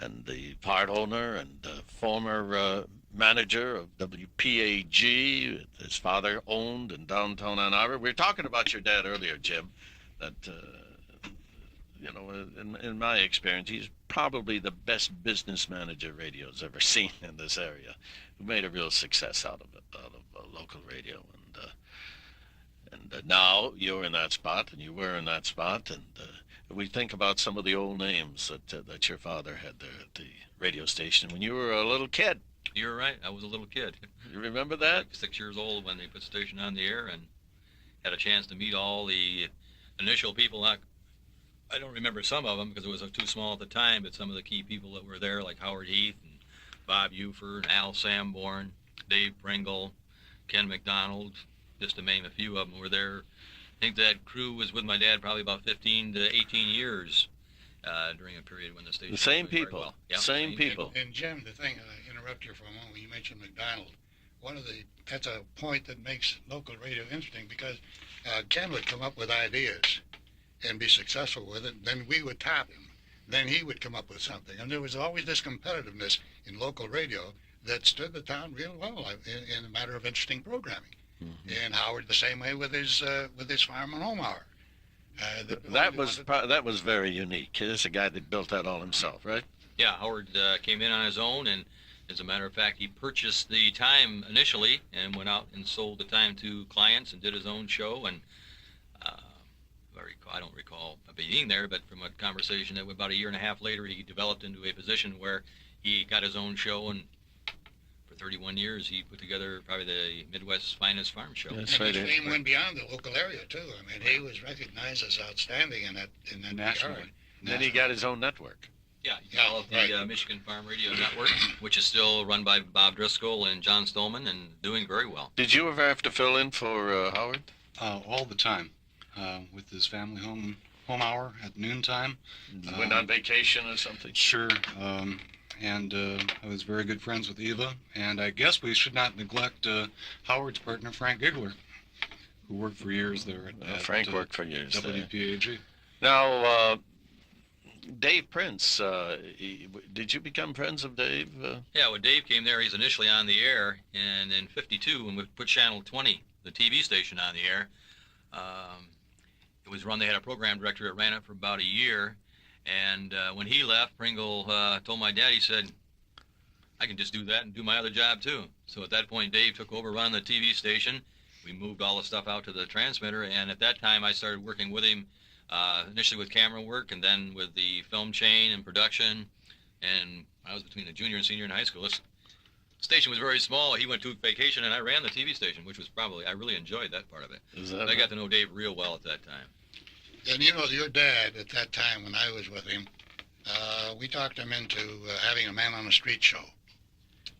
and the part owner and former manager of WPAG. His father owned in downtown Ann Arbor. We were talking about your dad earlier, Jim, that, in my experience, he's probably the best business manager radio's ever seen in this area, who made a real success out of local radio. And now you're in that spot, and you were in that spot, and we think about some of the old names that your father had there at the radio station when you were a little kid. You're right. I was a little kid. You remember that? 6 years old when they put the station on the air, and had a chance to meet all the initial people. I don't remember some of them because it was too small at the time, but some of the key people that were there, like Howard Heath and Bob Ufer and Al Sanborn, Dave Pringle, Ken McDonald, just to name a few of them, were there. I think that crew was with my dad probably about 15 to 18 years during a period when the station was same doing very people. well. Yep, same people. And Jim, the thing, I interrupt you for a moment, you mentioned McDonald. That's a point that makes local radio interesting because Ken would come up with ideas and be successful with it, then we would top him. Then he would come up with something. And there was always this competitiveness in local radio that stood the town real well in a matter of interesting programming. Mm-hmm. And Howard the same way with his farm and home hour. That was very unique. This is a guy that built that all himself, right? Yeah, Howard came in on his own, and As a matter of fact, he purchased the time initially and went out and sold the time to clients and did his own show. And I don't recall being there, but from a conversation that about a year and a half later, he developed into a position where he got his own show, and for 31 years, he put together probably the Midwest's finest farm show. That's And right. his name went beyond the local area too. I mean, he was recognized as outstanding in that Nationally. regard. Then he got his own network. Yeah, he Yeah, developed the right. Michigan Farm Radio Network, which is still run by Bob Driscoll and John Stolman and doing very well. Did you ever have to fill in for Howard? All the time, with his family home hour at noontime. Went on vacation or something? Sure. And I was very good friends with Eva. And I guess we should not neglect Howard's partner, Frank Gigler, who worked for years there at Frank worked for years there. WPAG. Now, Dave Prince, did you become friends of Dave? Yeah, when Dave came there, he's initially on the air, and in '52, when we put Channel 20, the TV station, on the air, it was run. They had a program director that ran it for about a year, and when he left, Pringle told my dad, he said, I can just do that and do my other job too. So at that point, Dave took over running the TV station. We moved all the stuff out to the transmitter, and at that time, I started working with him, initially with camera work, and then with the film chain and production, and I was between the junior and senior in high school. This station was very small. He went to vacation, and I ran the TV station, which was probably, I really enjoyed that part of it. I got to know Dave real well at that time. And you know, your dad at that time when I was with him, we talked him into having a man on the street show,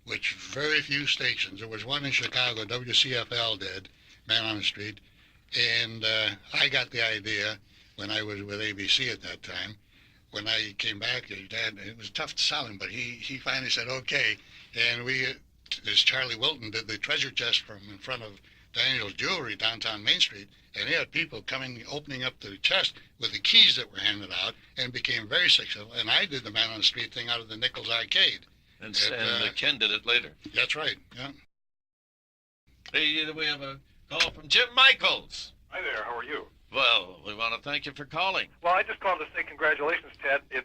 which very few stations. There was one in Chicago, WCFL did, Man on the Street, and I got the idea when I was with ABC at that time. When I came back, your dad, it was tough to sell him, but he finally said okay, and we, as Charlie Wilton did the treasure chest from in front of Daniel's Jewelry downtown Main Street, and he had people coming, opening up the chest with the keys that were handed out, and became very successful. And I did the Man on the Street thing out of the Nichols Arcade. And Ken did it later. That's right, yeah. Hey, we have a call from Jim Michaels. Hi there. How are you? Well, we want to thank you for calling. Well, I just called to say congratulations, Ted. It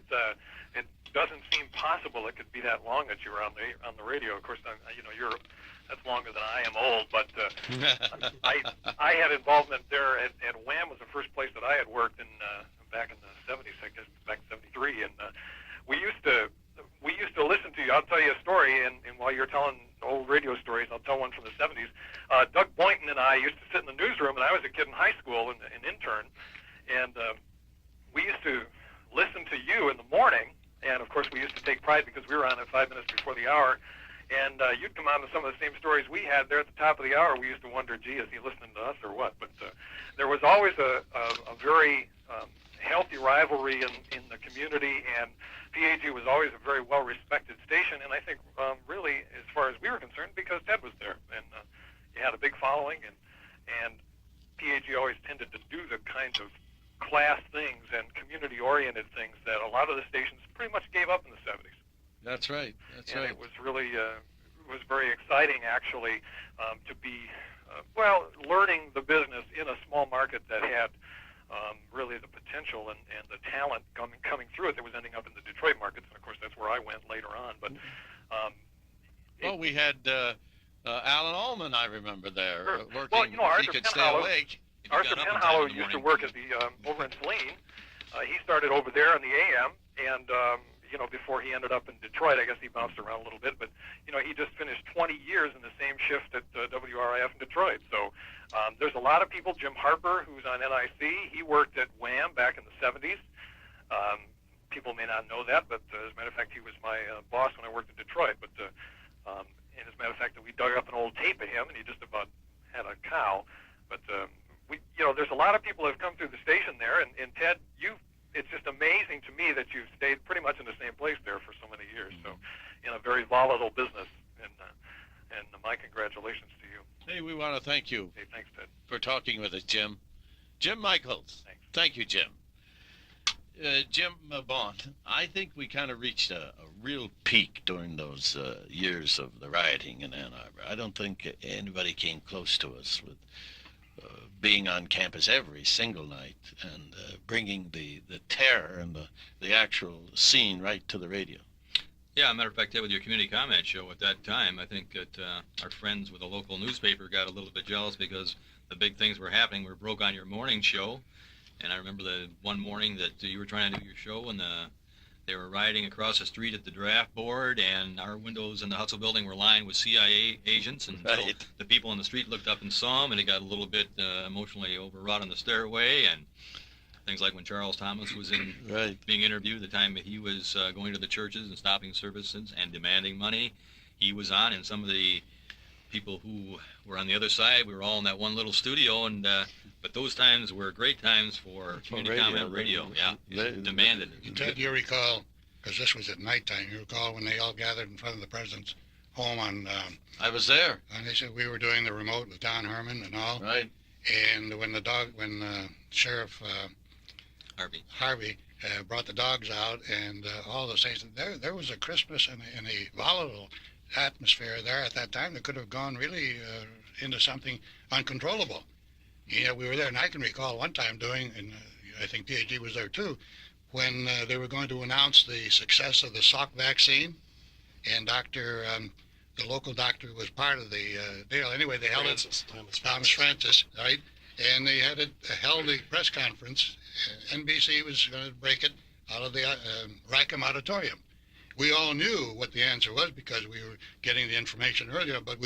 doesn't seem possible it could be that long that you were on the radio. Of course, that's longer than I am old, but I had involvement there at WAAM was the first place that I had worked in back in the 70s, I guess back in '73, and we used to listen to you. I'll tell you a story, and while you're telling old radio stories, I'll tell one from the 70s. Doug Boynton and I used to sit in the newsroom, and I was a kid in high school, an intern, and we used to listen to you in the morning, and of course we used to take pride because we were on at 5 minutes before the hour, and you'd come on with some of the same stories we had there at the top of the hour. We used to wonder, gee, is he listening to us or what? But there was always a very healthy rivalry in the community, and PAG was always a very well-respected station, and I think really, as far as we were concerned, because Ted was there, and you had a big following, and PAG always tended to do the kinds of class things and community-oriented things that a lot of the stations pretty much gave up in the 70s. That's right. That's right. It was really, it was very exciting, actually, to be, learning the business in a small market that had really the potential and the talent coming through it that was ending up in the Detroit markets, and of course that's where I went later on. But we had Alan Allman, I remember there, working. Well, you know, he could stay awake. Arthur Penhallow used to work at the over in Saline. He started over there in the AM, and before he ended up in Detroit, I guess he bounced around a little bit, but he just finished 20 years in the same shift at WRIF in Detroit. So there's a lot of people. Jim Harper, who's on NIC, he worked at WAAM back in the 70s. People may not know that, but as a matter of fact, he was my boss when I worked in Detroit. But and as a matter of fact, we dug up an old tape of him, and he just about had a cow. But there's a lot of people that have come through the station there, and Ted, it's just amazing to me that you've stayed pretty much in the same place there for so many years. So, in a very volatile business, and my congratulations to you. Hey, we want to thank you. Hey, thanks, Ted. For talking with us, Jim. Jim Michaels. Thanks. Thank you, Jim. Jim Bond, I think we kind of reached a real peak during those years of the rioting in Ann Arbor. I don't think anybody came close to us with being on campus every single night and bringing the terror and the actual scene right to the radio. Yeah, matter of fact, with your community comment show at that time, I think that our friends with the local newspaper got a little bit jealous because the big things were happening were broke on your morning show. And I remember the one morning that you were trying to do your show, and they were riding across the street at the draft board, and our windows in the Heusel building were lined with CIA agents, and so the people on the street looked up and saw them, and it got a little bit emotionally overwrought on the stairway, and things like when Charles Thomas was being interviewed, the time that he was going to the churches and stopping services and demanding money, he was on, and some of the people who were on the other side, we were all in that one little studio, and but those times were great times for community comment radio. Yeah, demanded. Ted, you recall, because this was at nighttime, you recall when they all gathered in front of the president's home on... I was there. And they said we were doing the remote with Don Herman and all. Right. And when Sheriff Harvey brought the dogs out and all those things, there was a crispness and a volatile atmosphere there at that time that could have gone really into something uncontrollable. Yeah, we were there, and I can recall one time and I think PAG was there too, when they were going to announce the success of the Salk vaccine, and the local doctor was part of the deal. Anyway, they held Thomas Francis, right? And they held a press conference. NBC was going to break it out of the Rackham Auditorium. We all knew what the answer was because we were getting the information earlier, but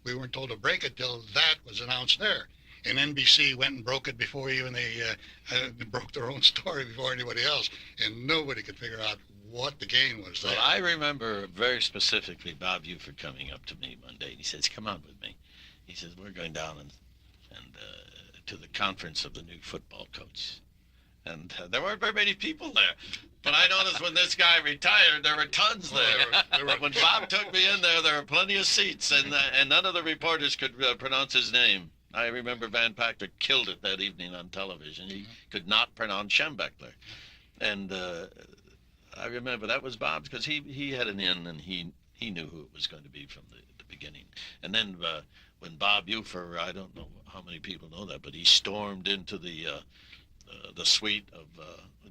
we weren't told to break it till that was announced there. And NBC went and broke it before even they broke their own story before anybody else, and nobody could figure out what the gain was there. Well, I remember very specifically Bob Buford coming up to me one day, and he says, "Come on with me." He says, "We're going down and to the conference of the new football coach." And there weren't very many people there. But I noticed when this guy retired, there were tons there. But when Bob took me in there were plenty of seats, and none of the reporters could pronounce his name. I remember Van Pachter killed it that evening on television. He could not pronounce Schembechler. And I remember that was Bob's, because he had an in, and he knew who it was going to be from the beginning. And then when Bob Buford, I don't know how many people know that, but he stormed into the suite of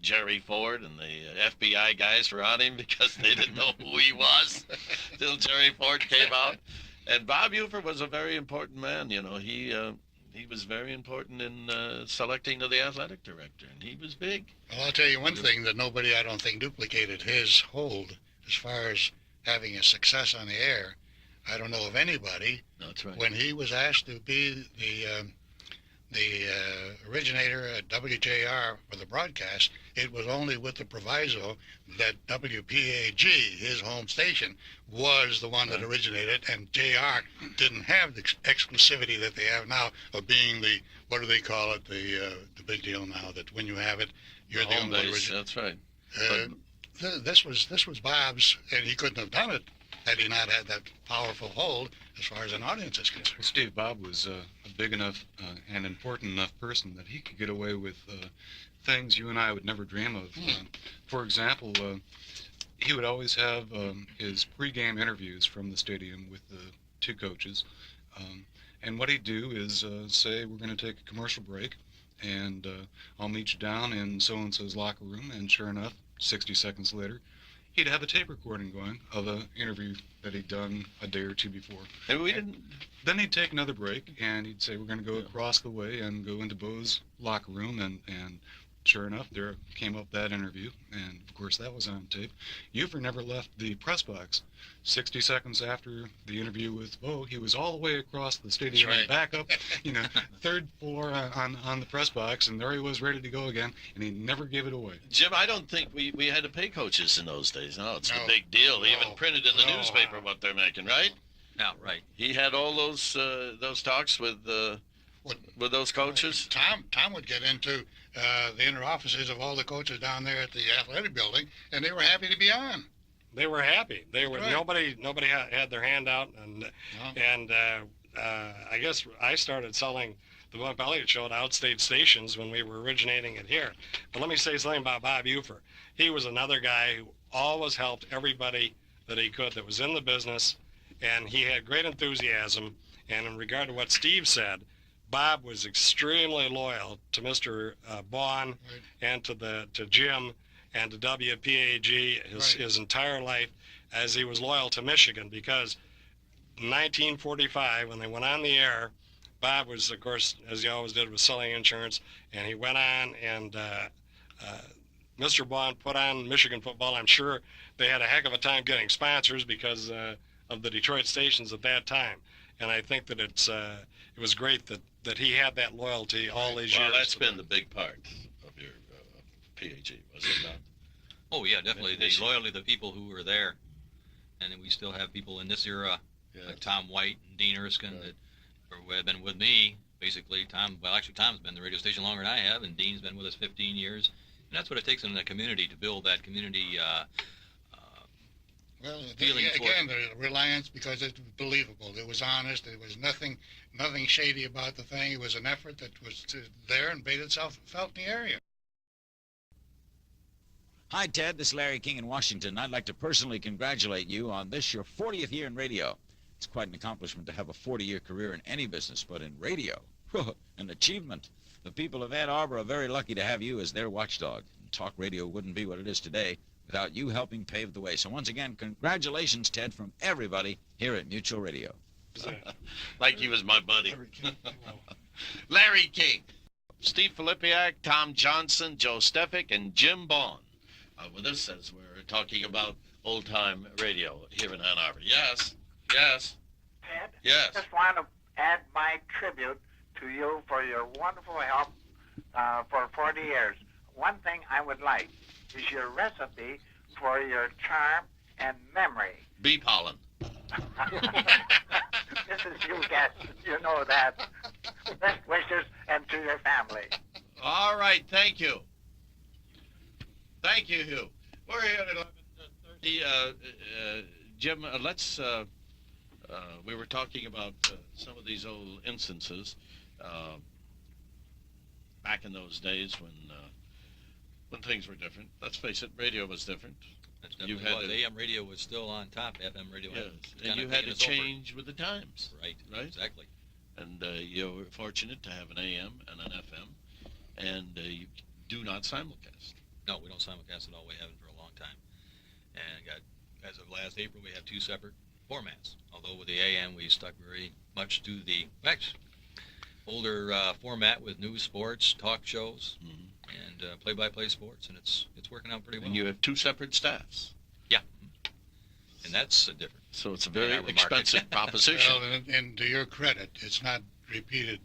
Jerry Ford, and the FBI guys were on him because they didn't know who he was till Jerry Ford came out. And Bob Buford was a very important man. You know, he was very important in selecting the athletic director, and he was big. Well, I'll tell you one thing that nobody, I don't think, duplicated his hold as far as having a success on the air. I don't know of anybody. That's right. When he was asked to be the originator at WJR for the broadcast, it was only with the proviso that WPAG, his home station, was the one that originated, and JR didn't have the exclusivity that they have now of being the, what do they call it, the big deal now, that when you have it, you're the only original. That's right. This was Bob's, and he couldn't have done it had he not had that powerful hold as far as an audience is concerned. Well, Steve, Bob was a big enough and important enough person that he could get away with things you and I would never dream of. For example, he would always have his pregame interviews from the stadium with the two coaches. And what he'd do is say, we're going to take a commercial break, and I'll meet you down in so-and-so's locker room. And sure enough, 60 seconds later, he'd have a tape recording going of an interview that he'd done a day or two before. And we didn't... Then he'd take another break, and he'd say, we're going to go across the way and go into Bo's locker room, and sure enough, there came up that interview, and of course that was on tape. Ufer never left the press box. 60 seconds after the interview with Bo, he was all the way across the stadium and back up, third floor on the press box, and there he was ready to go again, and he never gave it away. Jim, I don't think we had to pay coaches in those days. No, it's the big deal. They even printed in the newspaper what they're making, right? Yeah, right. He had all those talks with those coaches. Tom would get into the inner offices of all the coaches down there at the athletic building, and they were happy to be on. They were happy. They were right. Nobody had their hand out, and I guess I started selling the Bump Elliott Show at outstate stations when we were originating it here. But let me say something about Bob Buford. He was another guy who always helped everybody that he could that was in the business, and he had great enthusiasm. And in regard to what Steve said, Bob was extremely loyal to Mr. Baughan and to Jim and to WPAG his entire life. as he was loyal to Michigan, because in 1945, when they went on the air, Bob was, of course, as he always did, was selling insurance, and he went on, and Mr. Bond put on Michigan football. I'm sure they had a heck of a time getting sponsors because of the Detroit stations at that time. And I think that it was great that he had that loyalty all these years. Well, that's been the big part of your PAG, was it not? Oh, yeah, definitely. The loyalty of the people who were there. And then we still have people in this era, like Tom White and Dean Erskine, that have been with me, basically. Tom's been in the radio station longer than I have, and Dean's been with us 15 years. And that's what it takes in the community to build that community Well, feeling again, the reliance, because it's believable. It was honest. There was nothing shady about the thing. It was an effort that was there and made itself felt in the area. Hi, Ted. This is Larry King in Washington. I'd like to personally congratulate you on this, your 40th year in radio. It's quite an accomplishment to have a 40-year career in any business, but in radio, an achievement. The people of Ann Arbor are very lucky to have you as their watchdog. Talk radio wouldn't be what it is today without you helping pave the way. So once again, congratulations, Ted, from everybody here at Mutual Radio. Like he was my buddy. Larry King, Steve Filipiak, Tom Johnson, Joe Stefik, and Jim Bond with us as we're talking about old-time radio here in Ann Arbor. Yes, yes. Ted? Yes. Just want to add my tribute to you for your wonderful help for 40 years. One thing I would like is your recipe for your charm and memory. Bee pollen. This is you, guest. You know that. Best wishes and to your family. All right, thank you. Thank you, Hugh. We're here at 11:30. Jim, we were talking about some of these old instances back in those days when things were different. Let's face it, radio was different. That's definitely was. AM radio was still on top. FM radio yes. And you had to change with the times. Right, exactly. And you were fortunate to have an AM and an FM, and you do not simulcast. No, we don't simulcast at all. We haven't for a long time. And as of last April, we have two separate formats. Although with the AM, we stuck very much to the older format with news, sports, talk shows, and play-by-play sports, and it's working out pretty well. And you have two separate staffs. Yeah, and that's different. So it's a very expensive proposition. Well, and to your credit, it's not repeated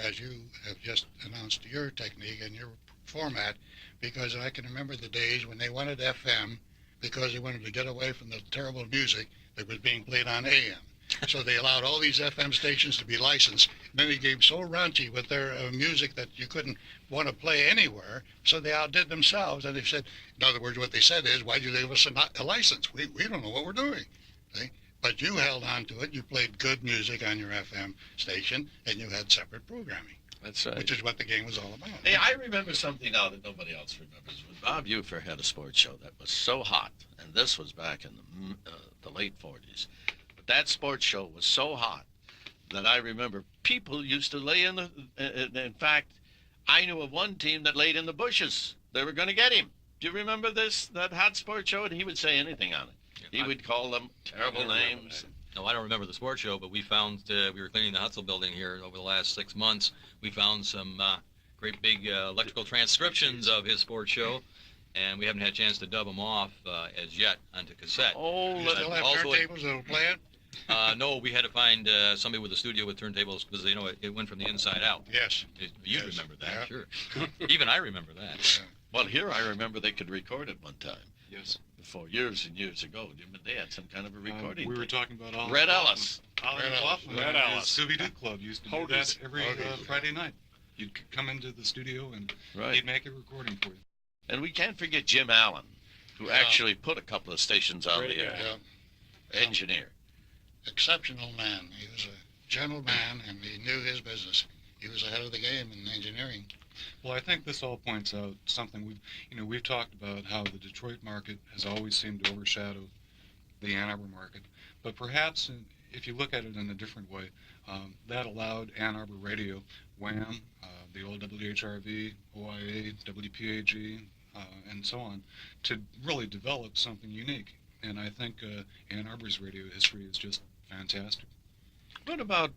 as you have just announced your technique and your format, because I can remember the days when they wanted FM because they wanted to get away from the terrible music that was being played on AM. So they allowed all these FM stations to be licensed. And then they became so raunchy with their music that you couldn't want to play anywhere. So they outdid themselves. And they said, in other words, what they said is, why'd you give us a license? We don't know what we're doing. See? But you held on to it. You played good music on your FM station, and you had separate programming. That's right. Which is what the game was all about. Hey, I remember something now that nobody else remembers. When Bob Ufer had a sports show that was so hot, and this was back in the late 40s, but that sports show was so hot that I remember people used to lay in the... in fact, I knew of one team that laid in the bushes. They were going to get him. Do you remember that hot sports show? And he would say anything on it. He would call them terrible names. No, I don't remember the sports show, but we found, we were cleaning the Heusel building here over the last 6 months. We found some great big electrical transcriptions of his sports show, and we haven't had a chance to dub them off as yet onto cassette. Oh, you still have turntables that'll play it? No, we had to find somebody with a studio with turntables because, you know, it went from the inside out. Yes. You remember that, sure. Even I remember that. Yeah. Well, here I remember they could record it one time. Yes. Before years and years ago, they had some kind of a recording. We were talking about Oliver Red Ellis. Red Ellis. Scooby-Doo Club used to do that every Friday night. You'd come into the studio and he'd make a recording for you. And we can't forget Jim Allen, who actually put a couple of stations on the air. Engineer. Exceptional man. He was a gentleman, and he knew his business. He was ahead of the game in engineering. Well, I think this all points out something we've talked about how the Detroit market has always seemed to overshadow the Ann Arbor market. But perhaps if you look at it in a different way, that allowed Ann Arbor Radio, WAAM, the old WHRV, OIA, WPAG, and so on, to really develop something unique. and I think Ann Arbor's radio history is just fantastic. What about,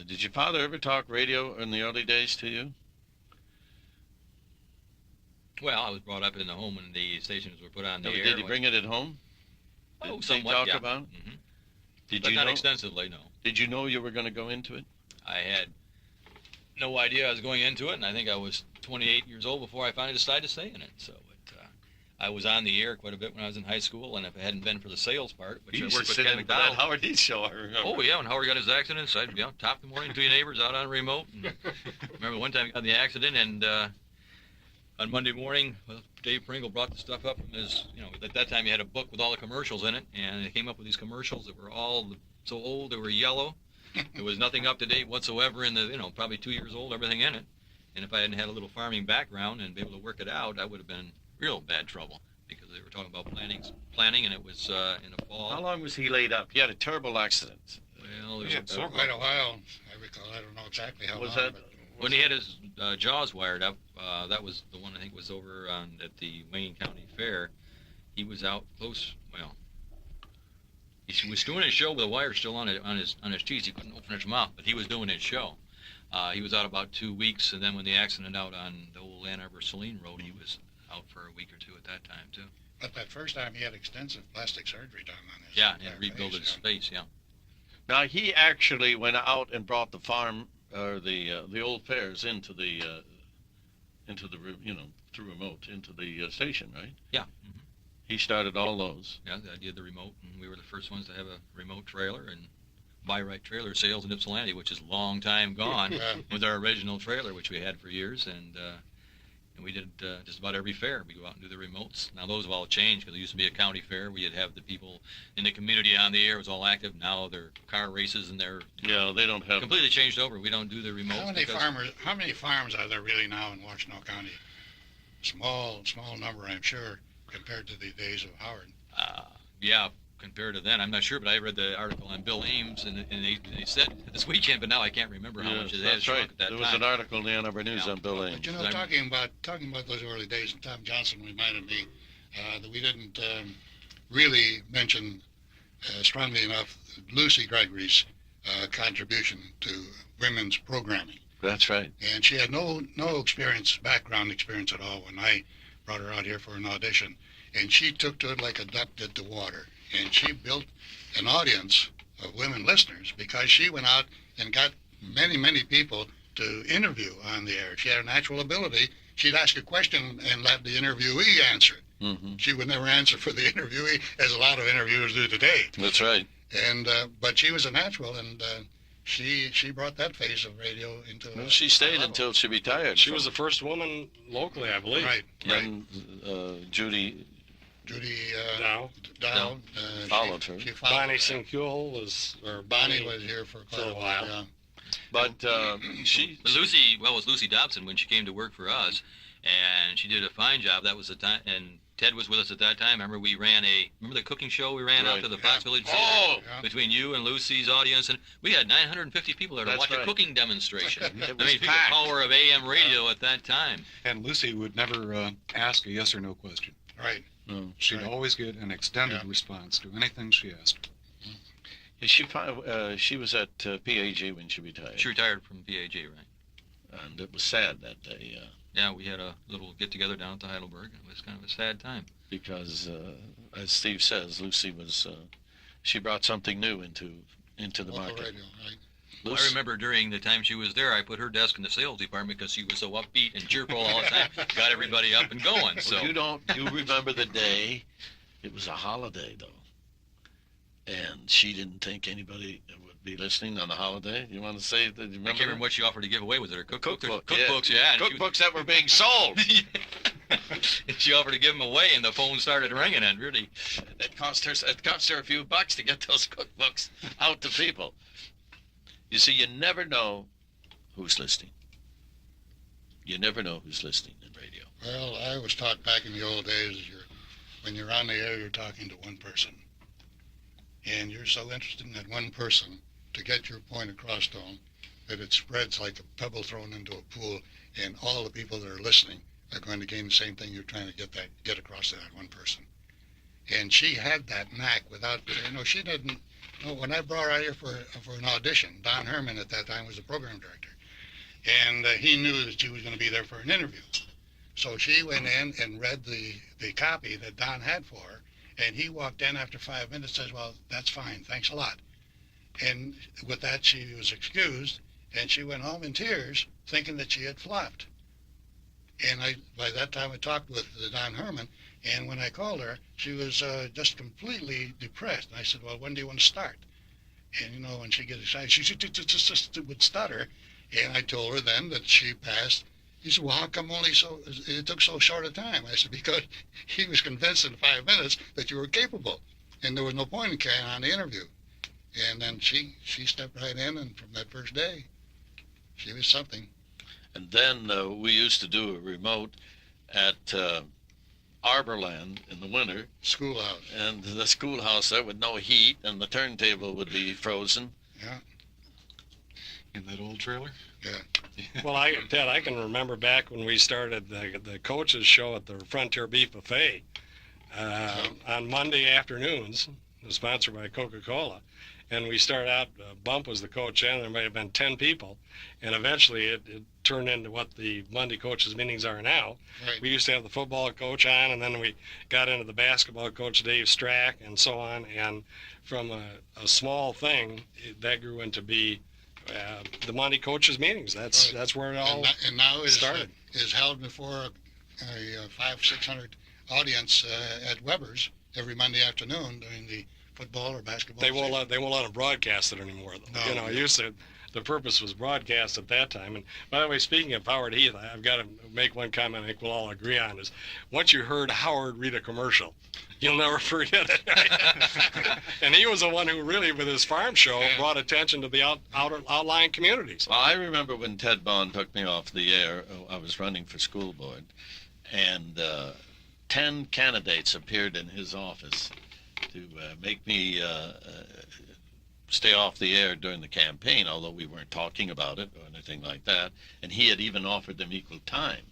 did your father ever talk radio in the early days to you? Well, I was brought up in the home when the stations were put on the air. Did he bring it at home? Oh, Did somewhat, they talk yeah. about it? Mm-hmm. Did But you not know? extensively, no. Did you know you were going to go into it? I had no idea I was going into it, and I think I was 28 years old before I finally decided to stay in it. So I was on the air quite a bit when I was in high school, and if it hadn't been for the sales part, which You I used worked to with sit Ken in for that McDonald. Howard Heath show, I remember. Oh, yeah, when Howard got his accident, so I'd be on top of the morning to your neighbors out on a remote. And remember one time he got in the accident, and on Monday morning, well, Dave Pringle brought the stuff up from his, at that time he had a book with all the commercials in it, and he came up with these commercials that were all so old, they were yellow. There was nothing up to date whatsoever in the, probably 2 years old, everything in it. And if I hadn't had a little farming background and be able to work it out, I would have been in real bad trouble because they were talking about planning, and it was in the fall. How long was he laid up? He had a terrible accident. Well, Yeah, for quite a while. I recall. I don't know exactly how Was long. that? but- When he had his jaws wired up, that was the one I think was over at the Wayne County Fair. He was out close. Well, he was doing his show with the wire still on his teeth. He couldn't open his mouth, but he was doing his show. He was out about 2 weeks, and then when the accident out on the old Ann Arbor Saline Road, he was out for a week or two at that time too. But that first time he had extensive plastic surgery done on his. Yeah, and rebuilt his face. Yeah. Now he actually went out and brought the farm or the old fairs into the through remote into the station, right? Yeah. He started all those. Yeah, I did the remote, and we were the first ones to have a remote trailer and buy right trailer sales in Ypsilanti, which is a long time gone, with our original trailer, which we had for years, and we did just about every fair. We go out and do the remotes. Now those have all changed because it used to be a county fair. We'd have the people in the community on the air. It was all active. Now they're car races, and they're they don't have completely changed over. We don't do the remotes. How many farms are there really now in Washtenaw County? Small number, I'm sure, compared to the days of Howard. Yeah, compared to then, I'm not sure, but I read the article on Bill Ames, and they said this weekend, but now I can't remember how much it has That's shrunk right. at that There time. was an article in the Ann Arbor News on Bill Ames. But talking about those early days, Tom Johnson reminded me that we didn't really mention strongly enough Lucy Gregory's contribution to women's programming. That's right. And she had no background experience at all when I brought her out here for an audition. And she took to it like a duck did to water. And she built an audience of women listeners because she went out and got many people to interview on the air. She had a natural ability. She'd ask a question and let the interviewee answer it. Mm-hmm. She would never answer for the interviewee, as a lot of interviewers do today. That's right. And but she was a natural, and she brought that phase of radio into. Well, she stayed until she retired. She was the first woman locally, I believe. Right. And Judy Dow. followed her. She followed Bonnie her. Sincule was, or Bonnie was here for quite a while. Yeah. But But Lucy, it was Lucy Dobson when she came to work for us, and she did a fine job. That was the time, and Ted was with us at that time. Remember we ran remember the cooking show we ran out Right. to the Fox Village Theater? Oh! Between you and Lucy's audience, and we had 950 people there to That's watch right. a cooking demonstration. It I was mean, think packed. the power of AM radio at that time. And Lucy would never ask a yes or no question. Right. No. She'd Right. always get an extended response to anything she asked. She was at PAG when she retired. She retired from PAG, right? And it was sad that day. Yeah, we had a little get-together down at the Heidelberg. It was kind of a sad time. Because, as Steve says, Lucy was, she brought something new into the Local market. radio, right? Well, I remember during the time she was there, I put her desk in the sales department because she was so upbeat and cheerful all the time. Got everybody up and going. So Well, you remember the day? It was a holiday, though. And she didn't think anybody would be listening on the holiday. You want to say that? You I remember can't remember what she offered to give away. Was it her cookbook? Cookbooks, yeah. and she Cookbooks that were being sold. and she offered to give them away, and the phone started ringing, and really, It cost her a few bucks to get those cookbooks out to people. You see, you never know who's listening. You never know who's listening in radio. Well, I was taught back in the old days, when you're on the air, you're talking to one person. And you're so interested in that one person to get your point across to them that it spreads like a pebble thrown into a pool, and all the people that are listening are going to gain the same thing you're trying to get across to that one person. And she had that knack without, she didn't, when I brought her out here for an audition, Don Herman at that time was the program director. And he knew that she was going to be there for an interview. So she went in and read the copy that Don had for her. And he walked in after 5 minutes and says, well, that's fine. Thanks a lot. And with that, she was excused. And she went home in tears thinking that she had flopped. And by that time, I talked with Don Herman. And when I called her, she was just completely depressed. And I said, well, when do you want to start? And, when she gets excited, she just would stutter. And I told her then that she passed. He said, well, how come it took so short a time? I said, because he was convinced in 5 minutes that you were capable. And there was no point in carrying on the interview. And then she stepped right in, and from that first day, she was something. And then we used to do a remote at Arborland in the winter. Schoolhouse. And the schoolhouse there with no heat, and the turntable would be frozen. Yeah. In that old trailer? Yeah. Well, Ted, I can remember back when we started the coaches show at the Frontier Beef Buffet on Monday afternoons, sponsored by Coca-Cola. And we started out, Bump was the coach, and there might have been 10 people. And eventually it turned into what the Monday coaches meetings are now. Right. We used to have the football coach on, and then we got into the basketball coach, Dave Strack, and so on. And from a small thing, that grew into be the Monday coaches meetings. That's where it all and now started. Is held before a 500-600 audience at Weber's every Monday afternoon during the football or basketball. They won't let them broadcast it anymore, though. No, Used to, the purpose was broadcast at that time. And by the way, speaking of Howard Heath, I've got to make one comment I think we'll all agree on is once you heard Howard read a commercial, you'll never forget it. And he was the one who really, with his farm show, brought attention to the outlying communities. Well, I remember when Ted Bond took me off the air, I was running for school board, and 10 candidates appeared in his office to make me stay off the air during the campaign, although we weren't talking about it or anything like that. And he had even offered them equal time.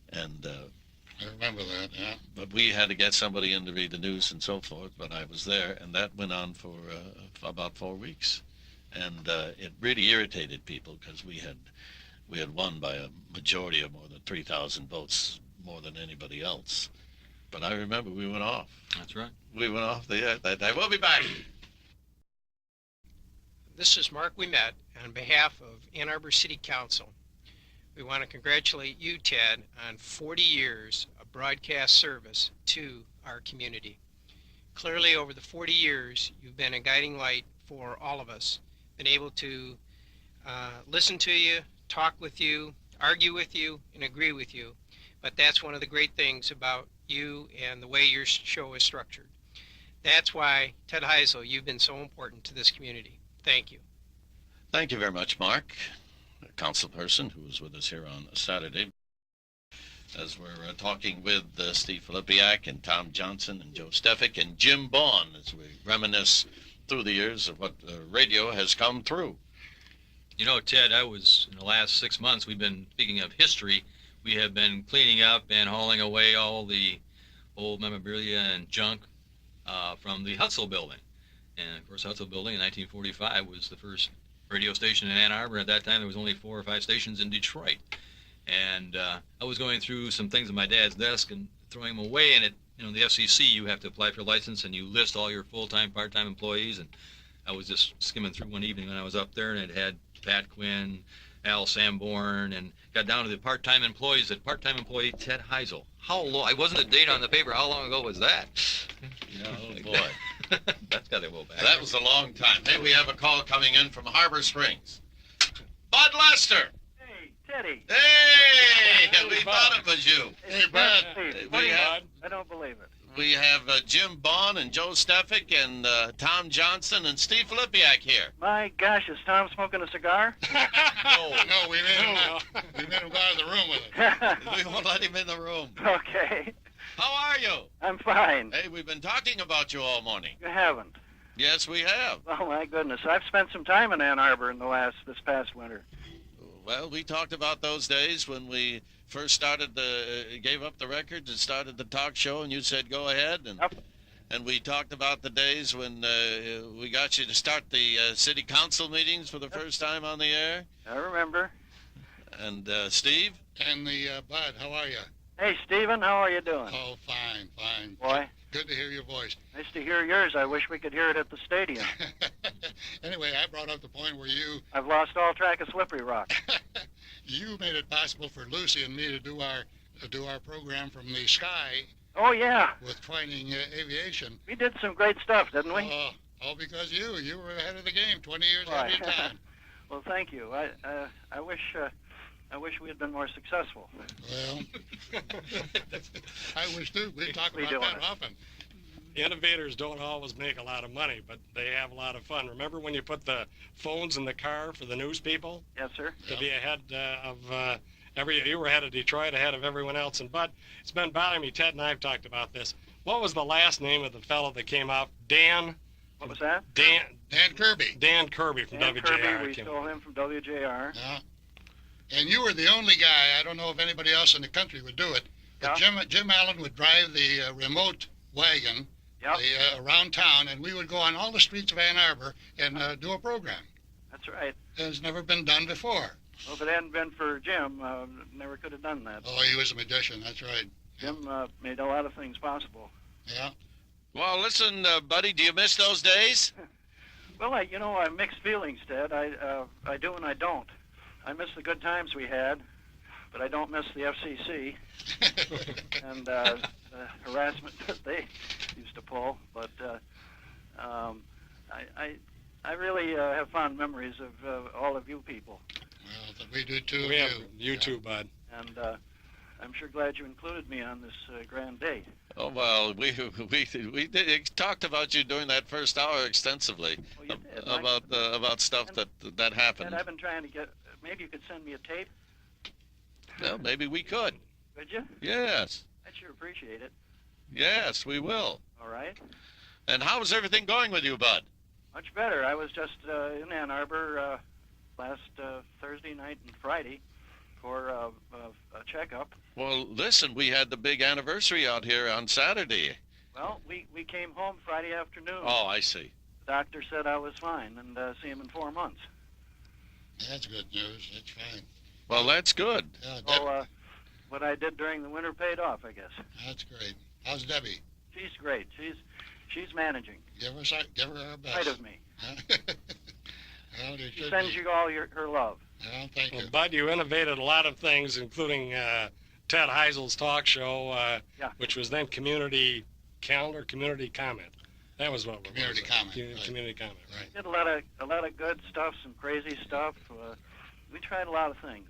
And I remember that, yeah. But we had to get somebody in to read the news and so forth, but I was there, and that went on for about 4 weeks. And it really irritated people because we had won by a majority of more than 3,000 votes, more than anybody else. But I remember we went off. That's right. We went off the air that day. We'll be back. This is Mark Ouimet on behalf of Ann Arbor City Council. We want to congratulate you, Ted, on 40 years of broadcast service to our community. Clearly, over the 40 years, you've been a guiding light for all of us, been able to listen to you, talk with you, argue with you, and agree with you. But that's one of the great things about you and the way your show is structured. That's why, Ted Heusel, you've been so important to this community. Thank you. Thank you very much, Mark, a council person who was with us here on Saturday. As we're talking with Steve Filipiak and Tom Johnson and Joe Stefik and Jim Bond as we reminisce through the years of what radio has come through. You know, Ted, in the last 6 months, we've been, speaking of history, we have been cleaning up and hauling away all the old memorabilia and junk from the Heusel building. And of course, Heusel building in 1945 was the first radio station in Ann Arbor. At that time, there was only 4 or 5 stations in Detroit. And I was going through some things on my dad's desk and throwing them away. And the FCC, you have to apply for a license and you list all your full-time, part-time employees. And I was just skimming through one evening when I was up there, and it had Pat Quinn, Al Sanborn, and got down to the part-time employees. That part-time employee Ted Heusel. How long? I wasn't a date on the paper. How long ago was that? Oh boy, that's got to go back. That was a long time. Hey, we have a call coming in from Harbor Springs. Bud Lester. Hey, Teddy. Hey, we thought it was you. Hey, Bud. I don't believe it. We have Jim Bond and Joe Stefik and Tom Johnson and Steve Filipiak here. My gosh, is Tom smoking a cigar? No, we made him go out of the room with us. We won't let him in the room. Okay. How are you? I'm fine. Hey, we've been talking about you all morning. You haven't? Yes, we have. Oh, my goodness. I've spent some time in Ann Arbor this past winter. Well, we talked about those days when we first started gave up the records and started the talk show, and you said go ahead. And yep. And we talked about the days when we got you to start the city council meetings for the first time on the air. I remember. And Steve? And the Bud, how are you? Hey, Stephen, how are you doing? Oh, fine, fine. Boy. Good to hear your voice. Nice to hear yours. I wish we could hear it at the stadium. Anyway, I brought up the point where I've lost all track of Slippery Rock. you made it possible for Lucy and me to do our program from the sky. Oh, yeah. With Twining Aviation. We did some great stuff, didn't we? All because you were ahead of the game, 20 years ahead of your time. Well, thank you. I wish we had been more successful. Well, I wish too. We talk about that often. Innovators don't always make a lot of money, but they have a lot of fun. Remember when you put the phones in the car for the news people? Yes, sir. To be ahead of you were ahead of Detroit, ahead of everyone else. And Bud, it's been bothering me. Ted and I have talked about this. What was the last name of the fellow that came out? Dan. What was that? Dan Kirby. Dan Kirby from Dan WJR. Kirby, we stole him from WJR. Yeah. And you were the only guy, I don't know if anybody else in the country would do it, but Jim Allen would drive the remote wagon around town, and we would go on all the streets of Ann Arbor and do a program. That's right. It's never been done before. Well, if it hadn't been for Jim, never could have done that. Oh, he was a magician, that's right. Jim made a lot of things possible. Yeah. Well, listen, buddy, do you miss those days? Well, I have mixed feelings, Ted. I do and I don't. I miss the good times we had, but I don't miss the FCC and the harassment that they used to pull. But I really have fond memories of all of you people. Well, we do too. We have you too, Bud. And I'm sure glad you included me on this grand day. Oh, well, we talked about you during that first hour extensively about stuff that happened. And I've been trying to get. Maybe you could send me a tape. Well, maybe we could. Could you? Yes. I'd sure appreciate it. Yes, we will. All right. And how's everything going with you, Bud? Much better. I was just in Ann Arbor last Thursday night and Friday for a checkup. Well, listen, we had the big anniversary out here on Saturday. Well, we came home Friday afternoon. Oh, I see. The doctor said I was fine and see him in 4 months. That's good news. That's fine. Well, that's good. So what I did during the winter paid off, I guess. That's great. How's Debbie? She's great. She's managing. Give her her best. Right of me. Well, she sends you all her love. Well, thank you. Bud, you innovated a lot of things, including Ted Heisel's talk show, which was then Community Calendar, Community Comment. That was what Community Comment. Community Comment, right. Did a lot of good stuff, some crazy stuff. We tried a lot of things,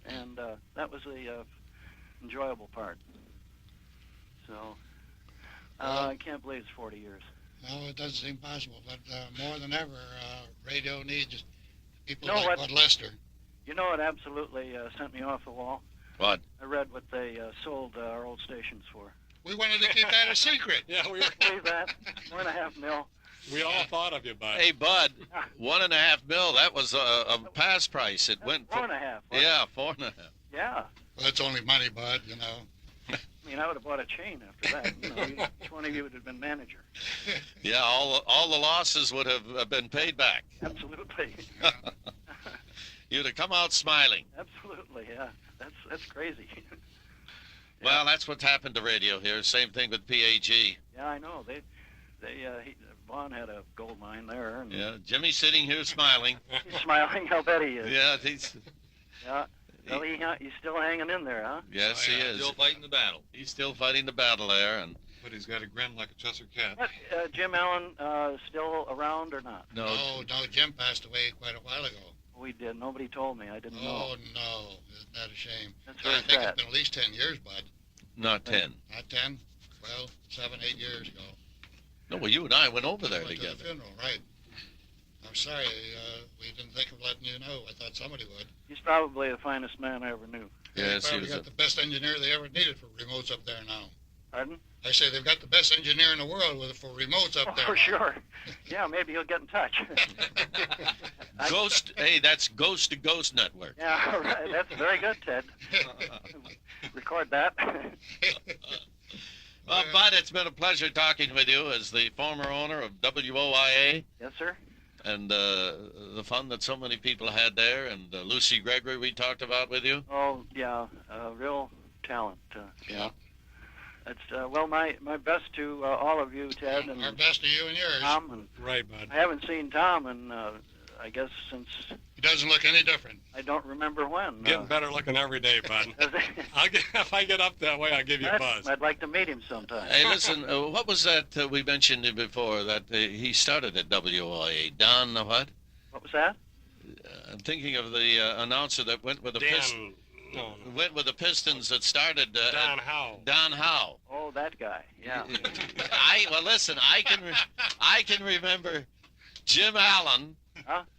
and that was the enjoyable part. So I can't believe it's 40 years. No, it doesn't seem possible, but more than ever, radio needs people You know like what? Bud Lester. You know what absolutely sent me off the wall? What? I read what they sold our old stations for. We wanted to keep that a secret. Yeah, we believe that. $1.5 million. We all thought of you, Bud. Hey, Bud, $1.5 million. That was a pass price. It went $4.5 million. Yeah, 4.5. Yeah. Well, that's only money, Bud. You know. I mean, I would have bought a chain after that. Each one of you would have been manager. Yeah, all the losses would have been paid back. Absolutely. You'd have come out smiling. Absolutely, yeah. That's crazy. Well, that's what's happened to radio here. Same thing with PAG. Yeah, I know. Vaughn had a gold mine there. And Yeah, Jimmy's sitting here smiling. He's smiling. I'll bet he is. Yeah, he's. Yeah. Well, he's still hanging in there, huh? Yes, he is. Still fighting the battle. He's still fighting the battle there, and. But he's got a grin like a Cheshire cat. But, Jim Allen still around or not? No. No, Jim passed away quite a while ago. We did. Nobody told me. I didn't know. Oh, no. Isn't that a shame? That's I very think sad. it's been at least 10 years, Bud. Not 10. Not 10? Well, 7, 8 years ago. No, well, you and I went over there Went to together. the funeral, right. I'm sorry, we didn't think of letting you know. I thought somebody would. He's probably the finest man I ever knew. Yes, They he probably was. got the best engineer they ever needed for remotes up there now. Pardon? I say they've got the best engineer in the world for remotes up there For now. sure. Yeah, maybe he'll get in touch. Ghost. Hey, that's Ghost to Ghost Network. Yeah, all right. That's very good, Ted. Record that. Well, Bud, it's been a pleasure talking with you as the former owner of WOIA. Yes, sir. And the fun that so many people had there, and Lucy Gregory we talked about with you. Oh, yeah, real talent. Yeah. It's well, my best to all of you, Ted, and Our best to you and yours. Tom. And Right, Bud. I haven't seen Tom in, I guess, since He doesn't look any different. I don't remember when. Getting better looking every day, Bud. If I get up that way, I'll give you a buzz. I'd like to meet him sometime. Hey, listen, what was that we mentioned before that he started at WOIA? Don what? What was that? I'm thinking of the announcer that went with the Pistons. No. Went with the Pistons that started. Don Howe. Don Howe. Oh, that guy. Yeah. Listen, I can remember Jim Allen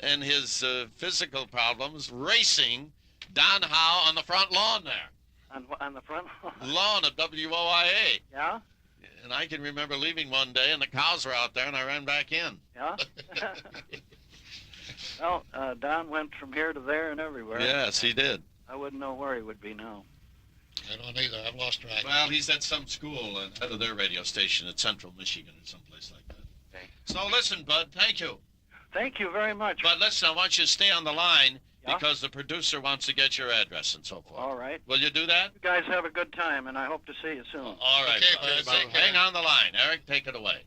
and his physical problems racing Don Howe on the front lawn there. On the front lawn of WOIA. Yeah. And I can remember leaving one day and the cows were out there and I ran back in. Yeah. Well, Don went from here to there and everywhere. Yes, he did. I wouldn't know where he would be now. I don't either. I've lost track. Well, he's at some school at of their radio station at Central Michigan or someplace like that. Okay. So listen, Bud, thank you. Thank you very much. But listen, I want you to stay on the line because the producer wants to get your address and so forth. All right. Will you do that? You guys have a good time, and I hope to see you soon. All right. Okay, Bud. Hang on the line. Eric, take it away.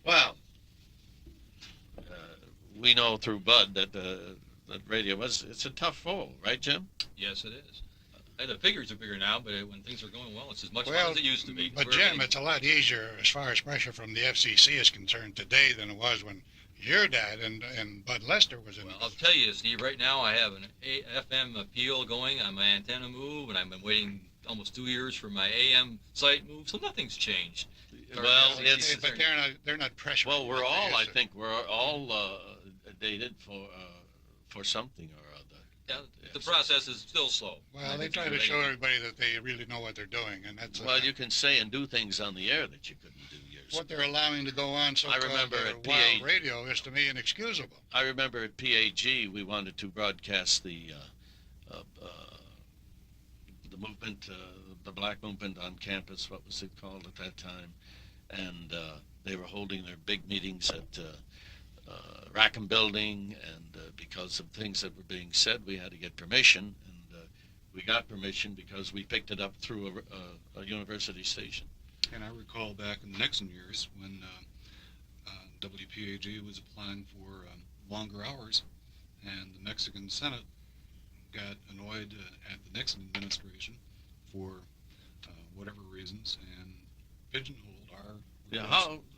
Well, we know through Bud that radio it's a tough role, right, Jim? Yes, it is. The figures are bigger now, but when things are going well, it's as much Well, fun as it used to be. But Jim, it's a lot easier as far as pressure from the FCC is concerned today than it was when your dad and Bud Lester was in. Well, I'll tell you, Steve, right now I have an FM appeal going on my antenna move, and I've been waiting almost 2 years for my AM site move, so nothing's changed. Well, but they're not pressure. Well, we're all dated for something or other. Yeah, the process is still slow. Well, they try to show everybody that they really know what they're doing, and that's well, you can say and do things on the air that you couldn't do years what ago. they're allowing to go on. So I remember at wild radio is to me inexcusable. I remember at PAG we wanted to broadcast the movement, the black movement on campus. What was it called at that time? And they were holding their big meetings at Rackham Building, and because of things that were being said, we had to get permission, and we got permission because we picked it up through a university station. And I recall back in the Nixon years when WPAG was applying for longer hours, and the Mexican Senate got annoyed at the Nixon administration for whatever reasons and pigeonholed our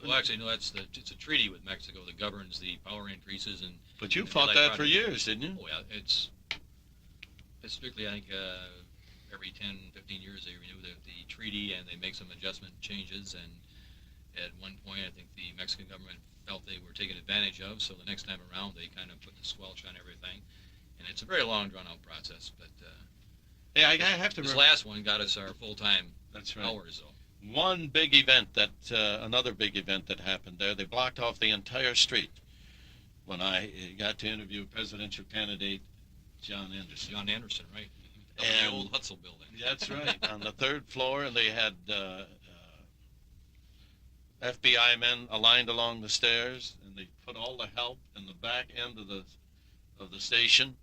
Well, actually, no. It's a treaty with Mexico that governs the power increases and. But you fought that for years, didn't you? Oh yeah, it's strictly, I think, every 10, 15 years they renew the treaty and they make some adjustment changes. And at one point, I think the Mexican government felt they were taken advantage of, so the next time around they kind of put the squelch on everything. And it's a very long, drawn-out process. But yeah, I have to. This last one got us our full-time hours, though. One big event another big event that happened there, they blocked off the entire street when I got to interview presidential candidate John Anderson. John Anderson, right? And the old Heusel building. That's right, on the third floor, and they had FBI men aligned along the stairs, and they put all the help in the back end of the station,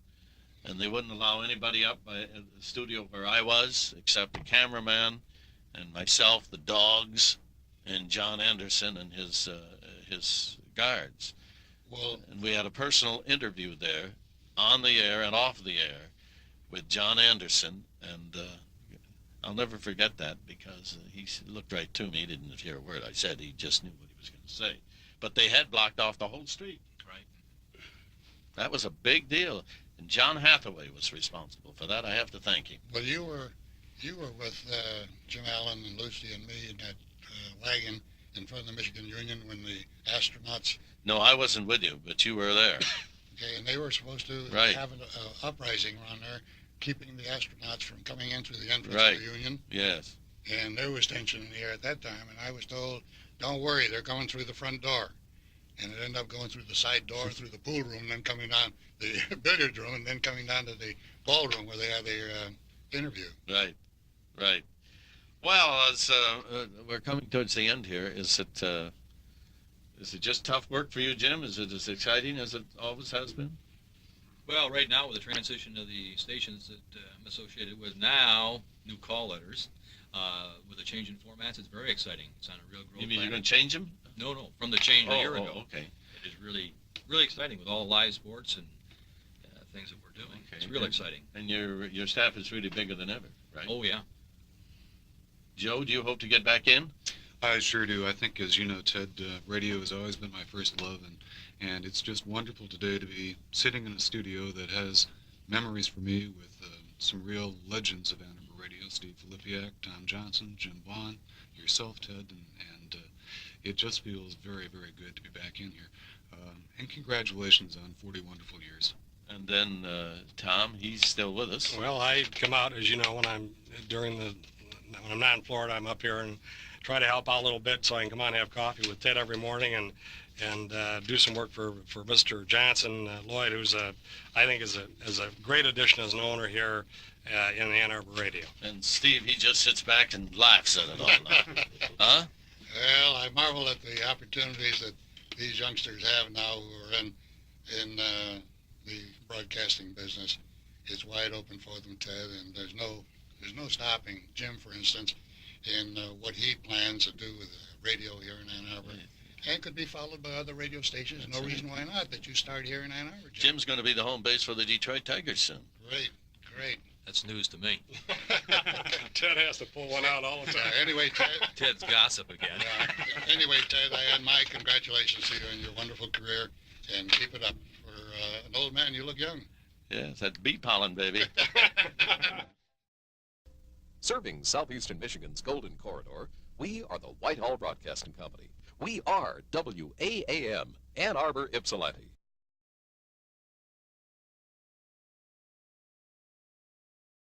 and they wouldn't allow anybody up by the studio where I was, except the cameraman and myself, the dogs, and John Anderson and his guards. Well, and we had a personal interview there, on the air and off the air, with John Anderson, and I'll never forget that because he looked right to me. He didn't hear a word I said. He just knew what he was going to say. But they had blocked off the whole street. Right. That was a big deal, and John Hathaway was responsible for that. I have to thank him. Well, you were with Jim Allen and Lucy and me in that wagon in front of the Michigan Union when the astronauts... No, I wasn't with you, but you were there. Okay, and they were supposed to have an uprising around there, keeping the astronauts from coming in through the entrance of the Union. Yes. And there was tension in the air at that time, and I was told, don't worry, they're coming through the front door. And it ended up going through the side door, through the pool room, then coming down the billiard room, and then coming down to the ballroom where they had their interview. Right. Well, as we're coming towards the end here, is it just tough work for you, Jim? Is it as exciting as it always has been? Well, right now with the transition of the stations that I'm associated with now, new call letters, with the change in formats, it's very exciting. It's on a real growth. You mean plan. you're going to change them? No, from the change a year ago. Okay. It is really, really exciting with all live sports and things that we're doing. Okay. It's real exciting. And your staff is really bigger than ever, right? Oh, yeah. Joe, do you hope to get back in? I sure do. I think, as you know, Ted, radio has always been my first love, and it's just wonderful today to be sitting in a studio that has memories for me with some real legends of Ann Arbor radio: Steve Filipiak, Tom Johnson, Jim Vaughn, yourself, Ted, and it just feels very, very good to be back in here. And congratulations on 40 wonderful years. And then Tom, he's still with us. Well, I come out, as you know, when I'm not in Florida, I'm up here and try to help out a little bit so I can come out and have coffee with Ted every morning and do some work for Mr. Johnson Lloyd, who's I think is a great addition as an owner here in Ann Arbor Radio. And Steve, he just sits back and laughs at it all now. Huh? Well, I marvel at the opportunities that these youngsters have now who are in the broadcasting business. It's wide open for them, Ted, and there's no stopping Jim, for instance, in what he plans to do with radio here in Ann Arbor. And could be followed by other radio stations. That's no right. reason why not that you start here in Ann Arbor, Jim. Jim's going to be the home base for the Detroit Tigers soon. Great. That's news to me. Ted has to pull one out all the time. Anyway, Ted. Ted's gossip again. Anyway, Ted, I add my congratulations to you on your wonderful career, and keep it up. For an old man, you look young. Yes, that's bee pollen, baby. Serving southeastern Michigan's Golden Corridor, we are the Whitehall Broadcasting Company. We are WAAM, Ann Arbor, Ypsilanti.